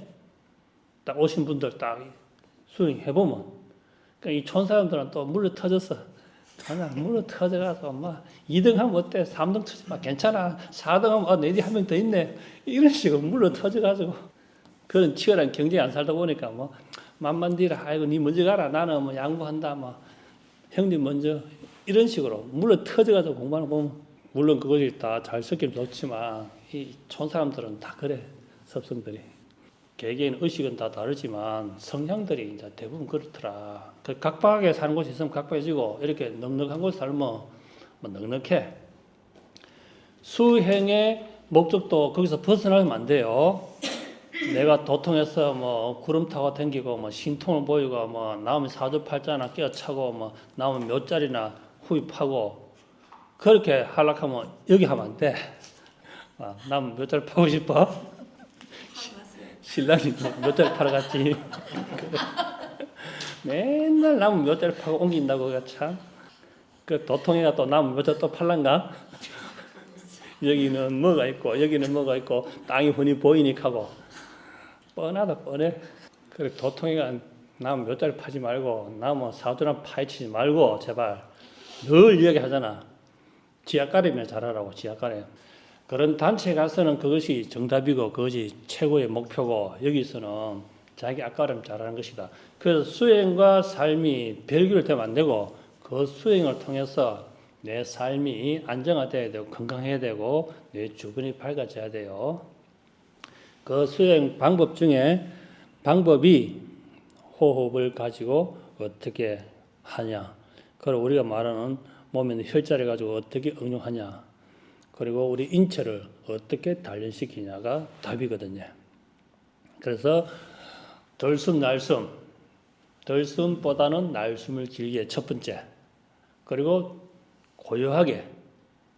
딱 오신 분들 딱 수행해보면 그러니까 이 촌사람들은 또 물러 터졌어. 그냥 물러 터져가서 막 2등 하면 어때? 3등 터지 막 괜찮아. 4등 하면 내디 한 명 더 있네. 이런 식으로 물러 터져가지고 그런 치열한 경쟁이 안 살다 보니까 뭐 만만디라 아이고 니 먼저 가라. 나는 뭐 양보한다. 뭐 형님 먼저 이런 식으로 물러 터져가지고 공부하는 거 보면 물론 그것이 다 잘 섞이면 좋지만 이 촌사람들은 다 그래. 습성들이. 개개인 의식은 다 다르지만 성향들이 이제 대부분 그렇더라. 그 각박하게 사는 곳이 있으면 각박해지고 이렇게 넉넉한 곳에 살면 뭐 넉넉해. 수행의 목적도 거기서 벗어나면 안 돼요. 내가 도통해서 뭐 구름 타고 댕기고 뭐 신통을 보이고 뭐 나오면 사주팔자나 끼어차고 뭐 나오면 몇 자리나 후입하고 그렇게 하락하면 여기 하면 안 돼. 나면 몇 자리 파고 싶어? 신랑이 몇 자리 팔아 갔지. 맨날 나무 몇 자리 파고 옮긴다고 참. 그 도통이가 또 나무 몇 자리 또 팔란가? 여기는 뭐가 있고 여기는 뭐가 있고 땅이 흔히 보이니까 하고 뻔하다 뻔해. 그래 도통이가 나무 몇 자리 파지 말고 나무 사주나 파헤치지 말고 제발 늘 이야기하잖아. 지하가림이나 잘하라고 지하가림. 그런 단체에 가서는 그것이 정답이고 그것이 최고의 목표고 여기서는 자기 앞가림 잘하는 것이다. 그래서 수행과 삶이 별개로 되면 안 되고 그 수행을 통해서 내 삶이 안정화돼야 되고 건강해야 되고 내 주변이 밝아져야 돼요. 그 수행 방법 중에 방법이 호흡을 가지고 어떻게 하냐. 그리고 우리가 말하는 몸에 있는 혈자를 가지고 어떻게 응용하냐. 그리고 우리 인체를 어떻게 단련시키냐가 답이거든요. 그래서 덜숨 날숨, 덜숨보다는 날숨을 길게 첫 번째. 그리고 고요하게.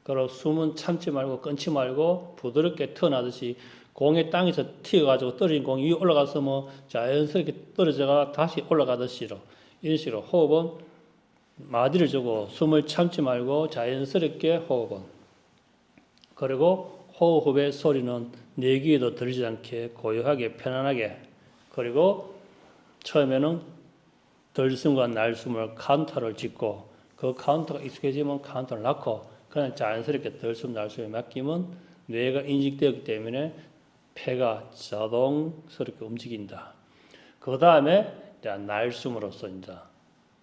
그리고 숨은 참지 말고 끊지 말고 부드럽게 튀어나듯이 공의 땅에서 튀어가지고 떨어진 공이 위에 올라가서 뭐 자연스럽게 떨어져가 다시 올라가듯이로 이런 식으로 호흡은 마디를 주고 숨을 참지 말고 자연스럽게 호흡은. 그리고 호흡의 소리는 내 귀에도 들리지 않게 고요하게 편안하게. 그리고 처음에는 덜숨과 날숨을 카운터를 짓고 그 카운터가 익숙해지면 카운터를 낳고 그냥 자연스럽게 덜숨 날숨에 맡기면 뇌가 인식되었기 때문에 폐가 자동스럽게 움직인다. 그 다음에 날숨으로서 이제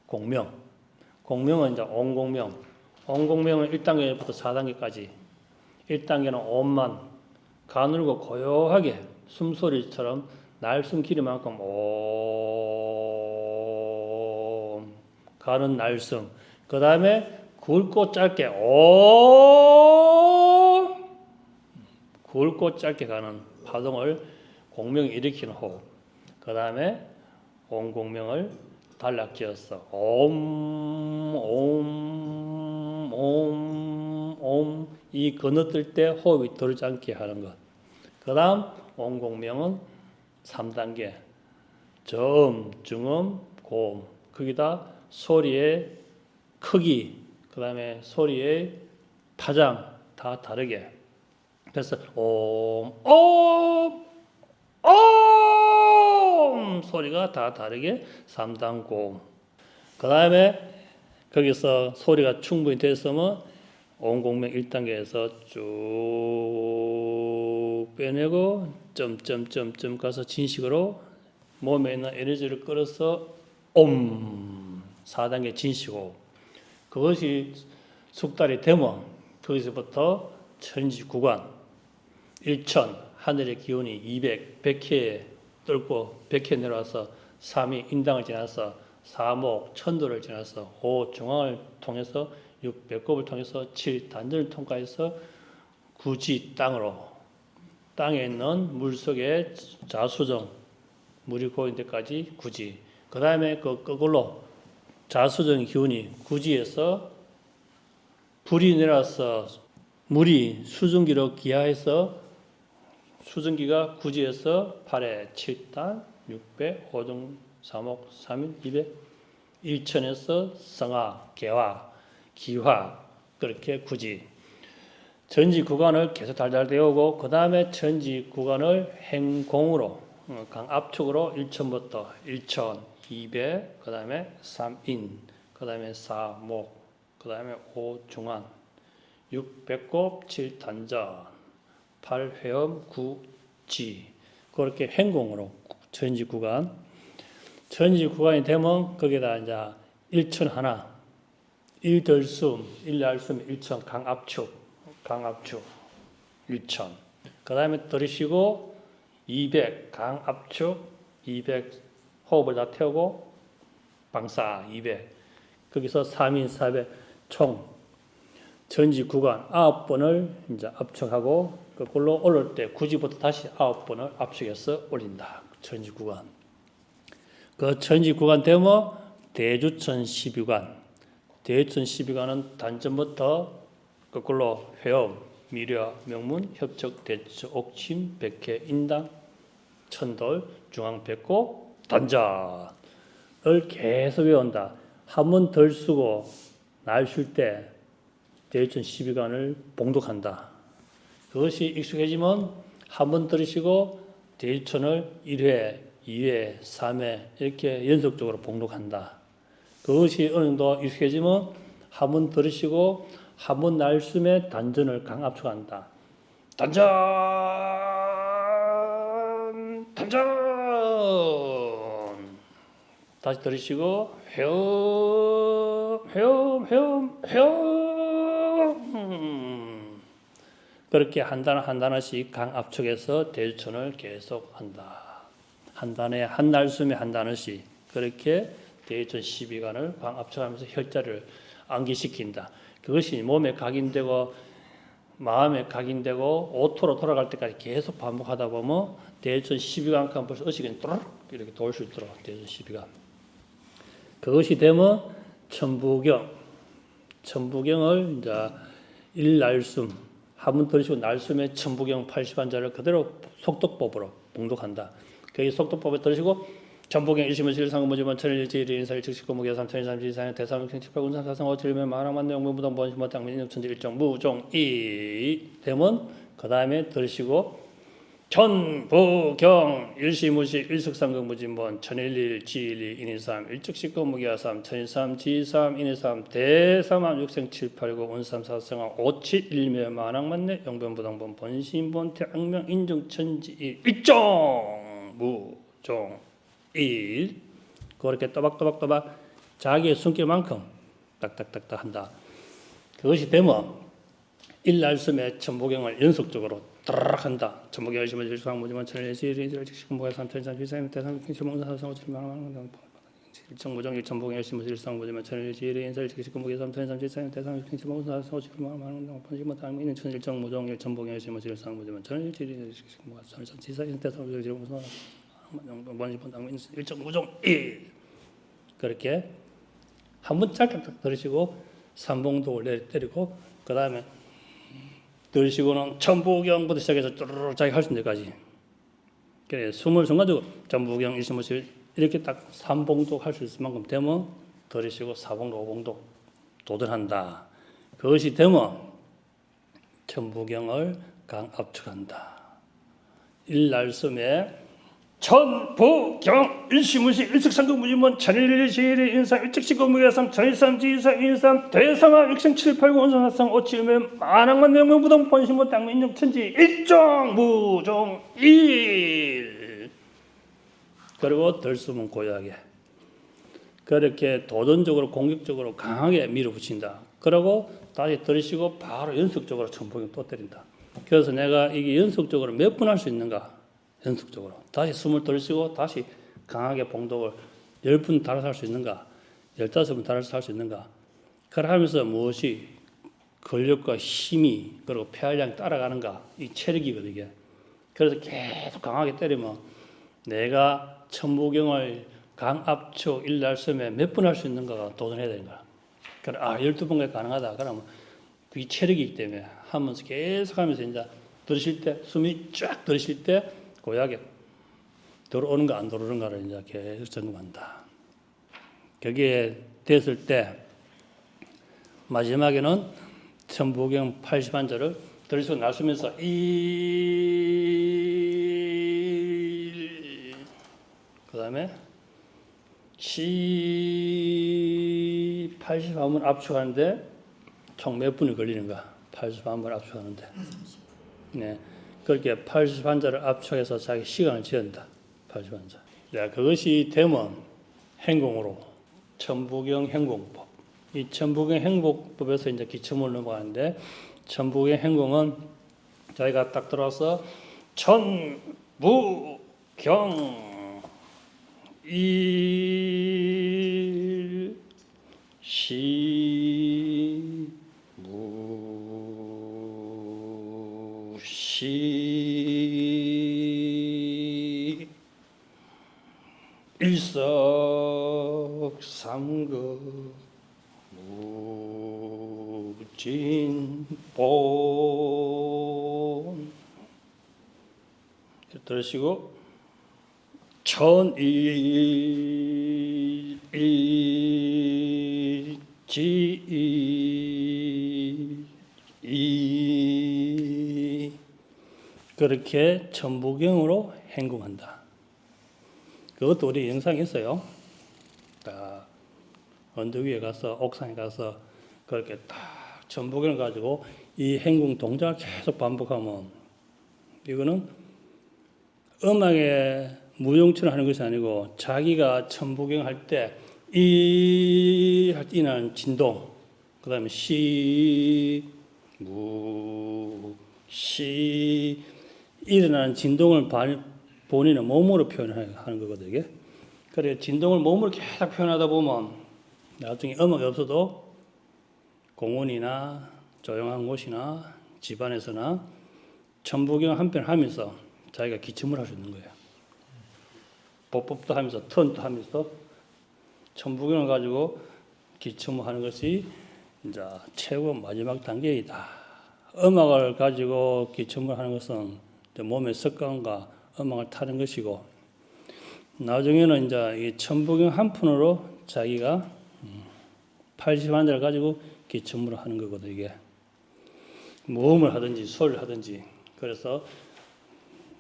공명. 공명은 이제 온공명. 온공명은 1단계부터 4단계까지. 1단계는 온만 가늘고 고요하게 숨소리처럼 날숨 길이만큼 옴 가는 날숨. 그 다음에 굵고 짧게 옴 굵고 짧게 가는 파동을 공명이 일으키는 호흡. 그 다음에 온공명을 단락지었어. 옴 이 건너뛸 때 호흡이 들지 않게 하는 것. 그 다음 옴공명은 3단계 저음, 중음, 고음. 거기다 소리의 크기, 그 다음에 소리의 파장 다 다르게. 그래서 옴 소리가 다 다르게 3단 고음. 그 다음에 거기서 소리가 충분히 됐으면 옴공명 1단계에서 쭉 빼내고 점점점점 가서 진식으로 몸에 있는 에너지를 끌어서 4단계 진식호흡. 그것이 숙달이 되면 거기서부터 천지구간 1000 하늘의 기운이 200, 100회에 뚫고 100회 내려와서 3위 인당을 지나서 4목 천도를 지나서 5 중앙을 통해서 6 배꼽을 통해서 7 단전을 통과해서 구지 땅으로 땅에 있는 물속에 자수정 물이 고인 데까지 구지. 그 다음에 그걸로 자수정 기운이 구지에서 불이 내려서 물이 수증기로 기하해서 수증기가 구지에서 8회 7단 600 5중 3목 3일 200 1천에서 성화 개화 기화 그렇게 구지 전지 구간을 계속 달달 데우고 그 다음에 전지 구간을 행공으로 강압축으로 1천부터 1천 200 그 다음에 3인 그 다음에 4목 그 다음에 5중안 6 배꼽 7 단전 8 회음 9 지 그렇게 행공으로 전지 구간이 되면 거기다 이제 1천 하나 1덜숨 1날숨 1천 강압축 1천 그 다음에 들이쉬고 200 강압축 200 호흡을 다 태우고 방사 200 거기서 3인 400 총 전지 구간 9번을 이제 압축하고 그걸로 올릴 때 구지부터 다시 9번을 압축해서 올린다. 전지 구간. 그 전지 구간 되면 대주천 12관. 대주천 12관은 단전부터 그걸로 회음, 미려, 명문, 협적, 대처, 옥침, 백회, 인당, 천돌, 중앙 백고, 단전을 계속 외운다. 한 번 덜 쓰고 날 쉴 때 대주천 12관을 봉독한다. 그것이 익숙해지면 한 번 들으시고 대주천을 1회, 2회, 3회 이렇게 연속적으로 봉독한다. 그것이 어느 정도 익숙해지면 한 번 들으시고 한 번 날숨에 단전을 강압축한다. 단전! 다시 들으시고 그렇게 한 단어씩 강압축해서 대주천을 계속한다. 한 단에 한 날숨에 한 단어씩 그렇게 대주천 12관을 강압축하면서 혈자를 암기시킨다. 그것이 몸에 각인되고 마음에 각인되고 오토로 돌아갈 때까지 계속 반복하다 보면 대주천 12관까지 벌써 의식이 또르륵 이렇게 돌 수 있도록 대주천 12관. 그것이 되면 천부경을 이제 1날숨 한 번 들으시고 날숨에 천부경 80한자를 그대로 속독법으로 봉독한다. 그 속독법에 들으시고 천부경 1심은 실상무지만 천일지일이 인사일 즉식고 무게 3,034 대삼육생 7,8군산 사성 5,7면 만화만내 영문부동 번심원 땅민인 천지 일정 무종이 되면 그 다음에 들으시고 천부경 일시무시 일숙상극무진본 천일일 지일이 인이삼 일즉식고 무기하삼 천일삼 지삼 인이삼 대삼암 육생 789 운삼 사성암 오치일묘 만왕만내 영변부동본 번심본 태악명 인중 천지 일정 무종 일 그렇게 또박또박 자기의 손길만큼 딱딱딱딱 한다. 그것이 되면 일날숨에 천부경을 연속적으로 따라락 한다. 천부경 열심히 질수항무지만 천일지일이지를 직식무가 3,034 대삼 킹실몽사 사성 5,700만 일정무정 일천부경 열심히 질수항무지만 천일지일이 인사일 직식무가 3,034 대삼 킹실몽사 사성 5,700만 번심원 땅민인 천일정무정 일천부경 열심히 질수항무지만 천일지일이 직식무가 3,034 대삼 킹실몽사 번심원 땅민인 일정무정 일 그렇게 한번 짧게 딱 들으시고 삼봉독을 때리고 그 다음에 들으시고는 천부경부터 시작해서 쭈르르 자기 할 수 있는 데까지. 그래 숨을 순간적으로 천부경 일심무실 이렇게 딱 삼봉독 할 수 있을 만큼 되면 들으시고 사봉독 오봉독 도전한다. 그것이 되면 천부경을 강압축한다. 일날섬에 천부경 일시무시 일특상극무지문 천일일시일이 인상 일특시고무예상 천일삼지이상 인상 대삼아 육생 칠팔구 원성합상 오칠면 만왕만 명명부동 본신무 땅민 인정 천지 일정무종일. 그리고 들숨은 고요하게 그렇게 도전적으로 공격적으로 강하게 밀어붙인다. 그리고 다시 들으시고 바로 연속적으로 천부경 또 때린다. 그래서 내가 이게 연속적으로 몇 번 할 수 있는가? 연속적으로 다시 숨을 들이쉬고 다시 강하게 봉독을 10분 달아서 할 수 있는가? 15분 달아서 할 수 있는가? 그걸 하면서 무엇이 근력과 힘이 그리고 폐활량이 따라가는가? 이 체력이거든요. 이게. 그래서 계속 강하게 때리면 내가 천부경을 강압축 일날섬에 몇 번 할 수 있는가가 도전해야 되는 거야. 그래, 12번까지 가능하다. 그러면 그게 체력이기 때문에 하면서 계속 하면서 이제 들으실 때 숨이 쫙 들으실 때 고약에 들어오는가 안 들어오는가를 이제 계속 점검한다. 그게 됐을 때 마지막에는 천부경 80한절을 들으시고 나서면서 그 다음에 80한번 압축하는데 총 몇 분이 걸리는가? 80한번 압축하는데. 네. 그렇게 80한자를 압축해서 자기 시간을 지은다. 80한자. 자, 그것이 되면 행공으로 천부경 행공법. 이 천부경 행공법에서 이제 기초문을 넘어가는데 천부경 행공은 자기가 딱 들어와서 천부경 일시무시 일석삼극 무진본 들으시고 천일일지 그렇게 천부경으로 행궁한다. 그것도 우리 영상이 있어요. 언덕 위에 가서 옥상에 가서 그렇게 딱 천부경을 가지고 이 행궁 동작을 계속 반복하면 이거는 음악에 무용처럼 하는 것이 아니고 자기가 천부경 할 때 이 할 때 일어나는 진동, 그 다음에 시 일어나는 진동을 본인의 몸으로 표현하는 거거든요. 이게. 그래 진동을 몸으로 계속 표현하다 보면 나중에 음악이 없어도 공원이나 조용한 곳이나 집안에서나 천부경 한 편 하면서 자기가 기침을 할 수 있는 거예요. 보법도 하면서 턴도 하면서 천부경을 가지고 기침을 하는 것이 이제 최고 마지막 단계이다. 음악을 가지고 기침을 하는 것은 몸의 습관과 음악을 타는 것이고 나중에는 이제 이 천부경 한 푼으로 자기가 80한자를 가지고 기침을 하는 거거든. 이게 모음을 하든지 소리를 하든지 그래서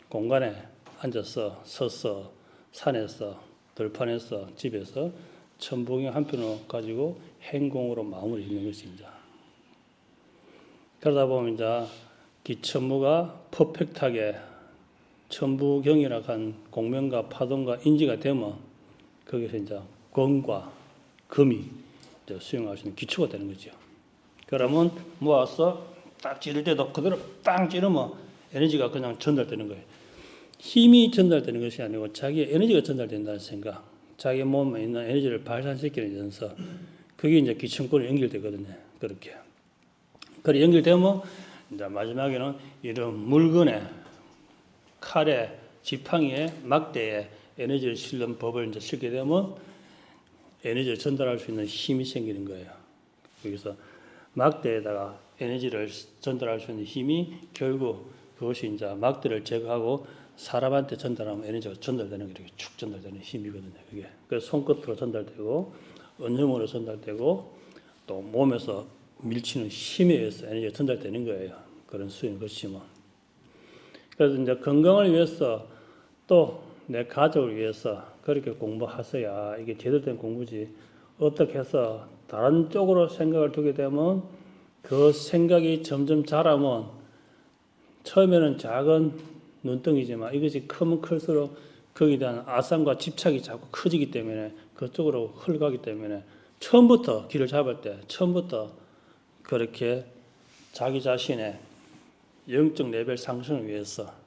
공간에 앉아서 서서 산에서 들판에서 집에서 천부경 한 편을 가지고 행공으로 마음을 짓는 것이 이제 그러다 보면 이제 기천무가 퍼펙트하게 천부경이라 한 공명과 파동과 인지가 되면 거기서 이제 권과 금이 이제 수용할 수 있는 기초가 되는 거죠. 그러면 모아서 딱 찌를 때도 그대로 땅 찌르면 에너지가 그냥 전달되는 거예요. 힘이 전달되는 것이 아니고 자기의 에너지가 전달된다는 생각, 자기 몸에 있는 에너지를 발산시키는 연서, 그게 이제 기천권에 연결되거든요. 그렇게. 그래 연결되면 이제 마지막에는 이런 물건에, 칼에, 지팡이에, 막대에 에너지를 실는 법을 이제 실게 되면 에너지를 전달할 수 있는 힘이 생기는 거예요. 여기서 막대에다가 에너지를 전달할 수 있는 힘이 결국 그것이 이제 막대를 제거하고 사람한테 전달하면 에너지가 전달되는 게 이렇게 축 전달되는 힘이거든요. 그게 그래서 손끝으로 전달되고 언음으로 전달되고 또 몸에서 밀치는 힘에 의해서 에너지가 전달되는 거예요. 그런 수행 것이면. 그래서 이제 건강을 위해서 또 내 가족을 위해서 그렇게 공부하셔야 이게 제대로 된 공부지. 어떻게 해서 다른 쪽으로 생각을 두게 되면 그 생각이 점점 자라면 처음에는 작은 눈덩이지만 이것이 크면 클수록 거기에 대한 아상과 집착이 자꾸 커지기 때문에 그쪽으로 흘러가기 때문에 처음부터 길을 잡을 때 처음부터 그렇게 자기 자신의 영적 레벨 상승을 위해서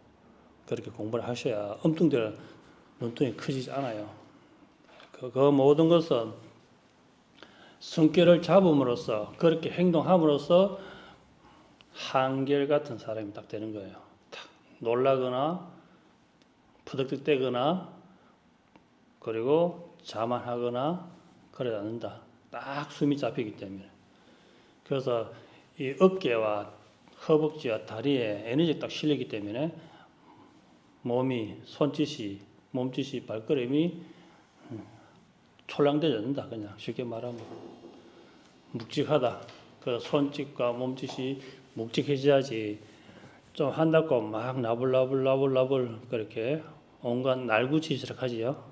그렇게 공부를 하셔야 엉뚱대로 눈덩이 커지지 않아요. 그 모든 것은 성격을 잡음으로써 그렇게 행동함으로써 한결같은 사람이 딱 되는 거예요. 딱 놀라거나 퍼득득대거나 그리고 자만하거나 그러지 않는다. 딱 숨이 잡히기 때문에. 그래서 이 어깨와 허벅지와 다리에 에너지 딱 실리기 때문에 몸이 몸짓이 발걸음이 촐랑대지 않는다. 그냥 쉽게 말하면 묵직하다. 그 손짓과 몸짓이 묵직해져야지 좀 한다고 막 나불나불 그렇게 온갖 날구짓을 하지요.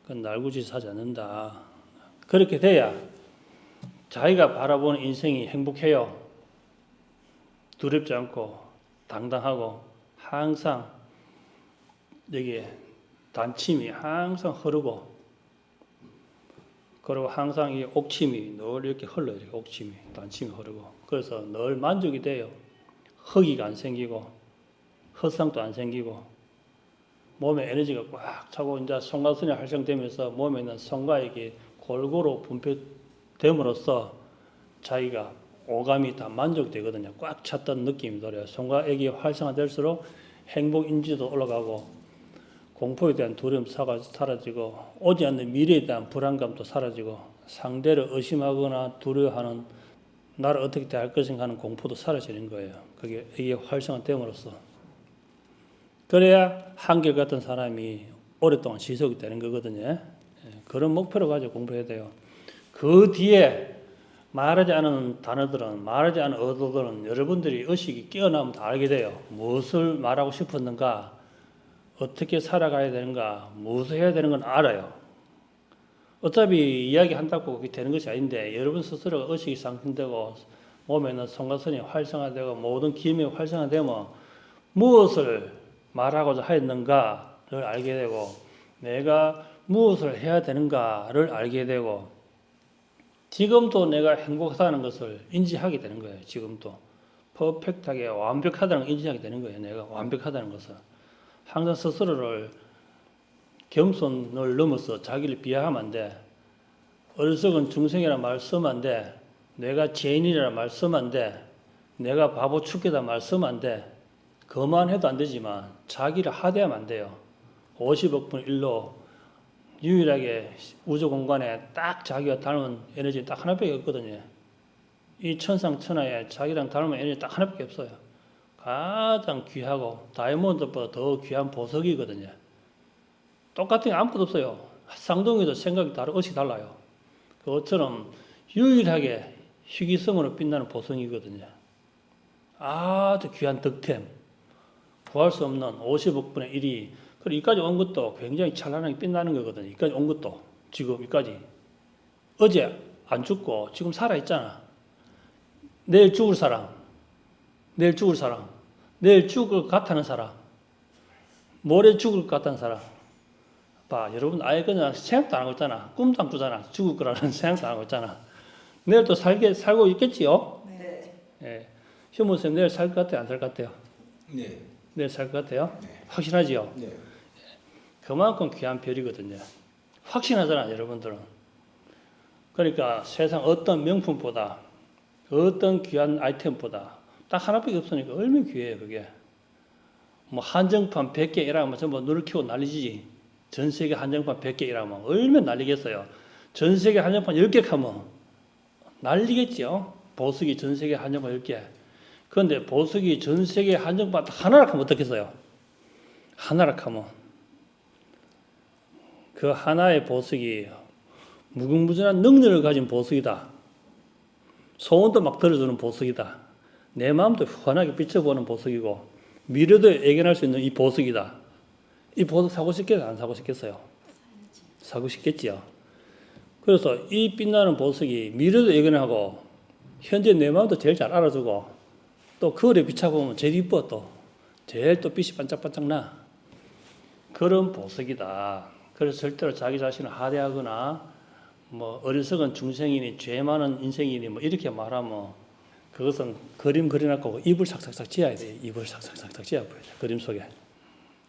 그 날구짓을 하지 않는다. 그렇게 돼야 자기가 바라보는 인생이 행복해요. 두렵지 않고 당당하고 항상 여기에 단침이 항상 흐르고 그리고 항상 이 옥침이 늘 이렇게 흘러요. 이렇게 옥침이 단침이 흐르고 그래서 늘 만족이 돼요. 허기가 안 생기고 허상도 안 생기고 몸에 에너지가 꽉 차고 이제 송가선이 활성되면서 몸에 있는 송가액이 골고루 분泌됨으로써 자기가 오감이 다 만족되거든요. 꽉 찼던 느낌이 들어요. 송가액이 활성화될수록 행복 인지도 올라가고 공포에 대한 두려움 사라지고 오지 않는 미래에 대한 불안감도 사라지고 상대를 의심하거나 두려워하는 나를 어떻게 대할 것인가 하는 공포도 사라지는 거예요. 그게 이게 활성화됨으로써 그래야 한결같은 사람이 오랫동안 지속이 되는 거거든요. 그런 목표를 가지고 공부해야 돼요. 그 뒤에 말하지 않은 단어들은 말하지 않은 어도들은 여러분들이 의식이 깨어나면 다 알게 돼요. 무엇을 말하고 싶었는가 어떻게 살아가야 되는가 무엇을 해야 되는 건 알아요. 어차피 이야기한다고 그게 되는 것이 아닌데 여러분 스스로가 의식이 상승되고 몸에 있는 송가선이 활성화되고 모든 기능이 활성화되면 무엇을 말하고자 하였는가를 알게 되고 내가 무엇을 해야 되는가를 알게 되고 지금도 내가 행복하다는 것을 인지하게 되는 거예요. 지금도 퍼펙트하게 완벽하다는 걸 인지하게 되는 거예요. 내가 완벽하다는 것을 항상 스스로를 겸손을 넘어서 자기를 비하하면 안 돼. 어리석은 중생이라는 말 쓰면 안 돼. 내가 죄인이라는 말 쓰면 안 돼. 내가 바보 축계다 말 쓰면 안 돼. 그만 해도 안 되지만 자기를 하대하면 안 돼요. 50억 분 1로 유일하게 우주 공간에 딱 자기가 닮은 에너지 딱 하나밖에 없거든요. 이 천상천하에 자기랑 닮은 에너지 딱 하나밖에 없어요. 가장 귀하고 다이아몬드보다 더 귀한 보석이거든요. 똑같은 게 아무것도 없어요. 쌍둥이도 생각이 의식이 달라요. 그것처럼 유일하게 희귀성으로 빛나는 보석이거든요. 아주 귀한 득템. 구할 수 없는 50억 분의 1이 그리고 이까지 온 것도 굉장히 찬란하게 빛나는 거거든요. 이까지 온 것도 지금 여기까지 어제 안 죽고 지금 살아있잖아. 내일 죽을 사람, 내일 죽을 사람, 내일 죽을 것 같다는 사람, 모레 죽을 것 같다는 사람. 봐, 여러분 아예 그냥 생각도 안 하고 있잖아. 꿈도 안 꾸잖아. 죽을 거라는 생각도 안 하고 있잖아. 내일 또 살고 있겠지요? 네. 예. 현무 선생님 내일 살 것 같아요? 안 살 것 같아요? 네. 내일 살 것 같아요? 네. 확신하지요? 네. 그만큼 귀한 별이거든요. 확신하잖아, 여러분들은. 그러니까 세상 어떤 명품보다, 어떤 귀한 아이템보다 딱 하나밖에 없으니까 얼마나 귀해요, 그게. 뭐 한정판 100개 이라면 전부 눈을 켜고 난리지지. 전 세계 한정판 100개 이라면 얼마나 난리겠어요. 전 세계 한정판 10개 하면 난리겠죠. 보석이 전 세계 한정판 10개. 그런데 보석이 전 세계 한정판 하나라 하면 어떻겠어요? 하나라 하면 그 하나의 보석이 무궁무진한 능력을 가진 보석이다. 소원도 막 들어주는 보석이다. 내 마음도 환하게 비춰보는 보석이고 미래도 예견할 수 있는 이 보석이다. 이 보석 사고 싶겠어요? 안 사고 싶겠어요? 사고 싶겠지요. 그래서 이 빛나는 보석이 미래도 예견하고 현재 내 마음도 제일 잘 알아주고 또 거울에 비춰보면 제일 이뻐 또 제일 또 빛이 반짝반짝 나. 그런 보석이다. 그래서 절대로 자기 자신을 하대하거나 뭐 어리석은 중생이니 죄 많은 인생이니 뭐 이렇게 말하면 그것은 그림 그려놓고 입을 삭삭삭 지어야 돼. 입을 삭삭삭 지어야 보여요. 그림 속에.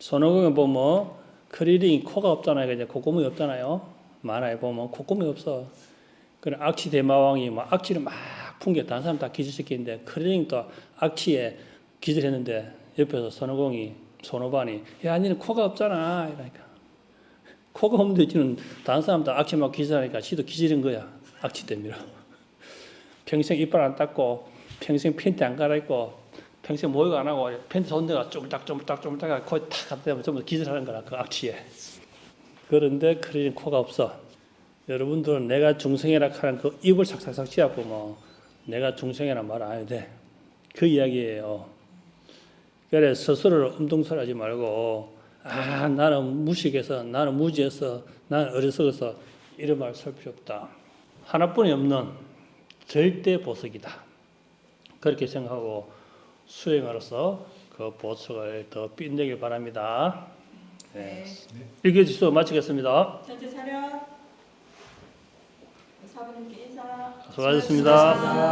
손오공에 보면 크리링 코가 없잖아요. 이제 콧구멍이 없잖아요. 만화에 보면 콧구멍이 없어. 그래 악취 대마왕이 막 악취를 막 풍겨 다른 사람 다 기절시키는데 크리링도 악취에 기절했는데 옆에서 손오반이 야 니는 코가 없잖아 이러니까 코가 없는데 지는 다른 사람 다 악취 막 기절하니까 지도 기절인 거야. 악취 때문에. 평생 이빨 안 닦고 평생 팬티 안 갈아입고 평생 목욕 안 하고 팬티 손대가 쪼물딱 코에 탁 갖다 대면 전부 기절하는 거라 그 악취에. 그런데 크리링 코가 없어. 여러분들은 내가 중생이라 하는 그 입을 삭삭삭 쥐어보면 내가 중생이라 말 안 해도 돼. 그 이야기예요. 그래 스스로를 엄동설하지 말고 나는 무식해서 나는 무지해서 나는 어리석어서 이런 말 설 필요 없다. 하나뿐이 없는 절대 보석이다. 그렇게 생각하고 수행하로서 그 보석을 더 빛내길 바랍니다. 네. 일교지수 마치겠습니다. 전체 차렷. 사부님께 인사. 수고하셨습니다.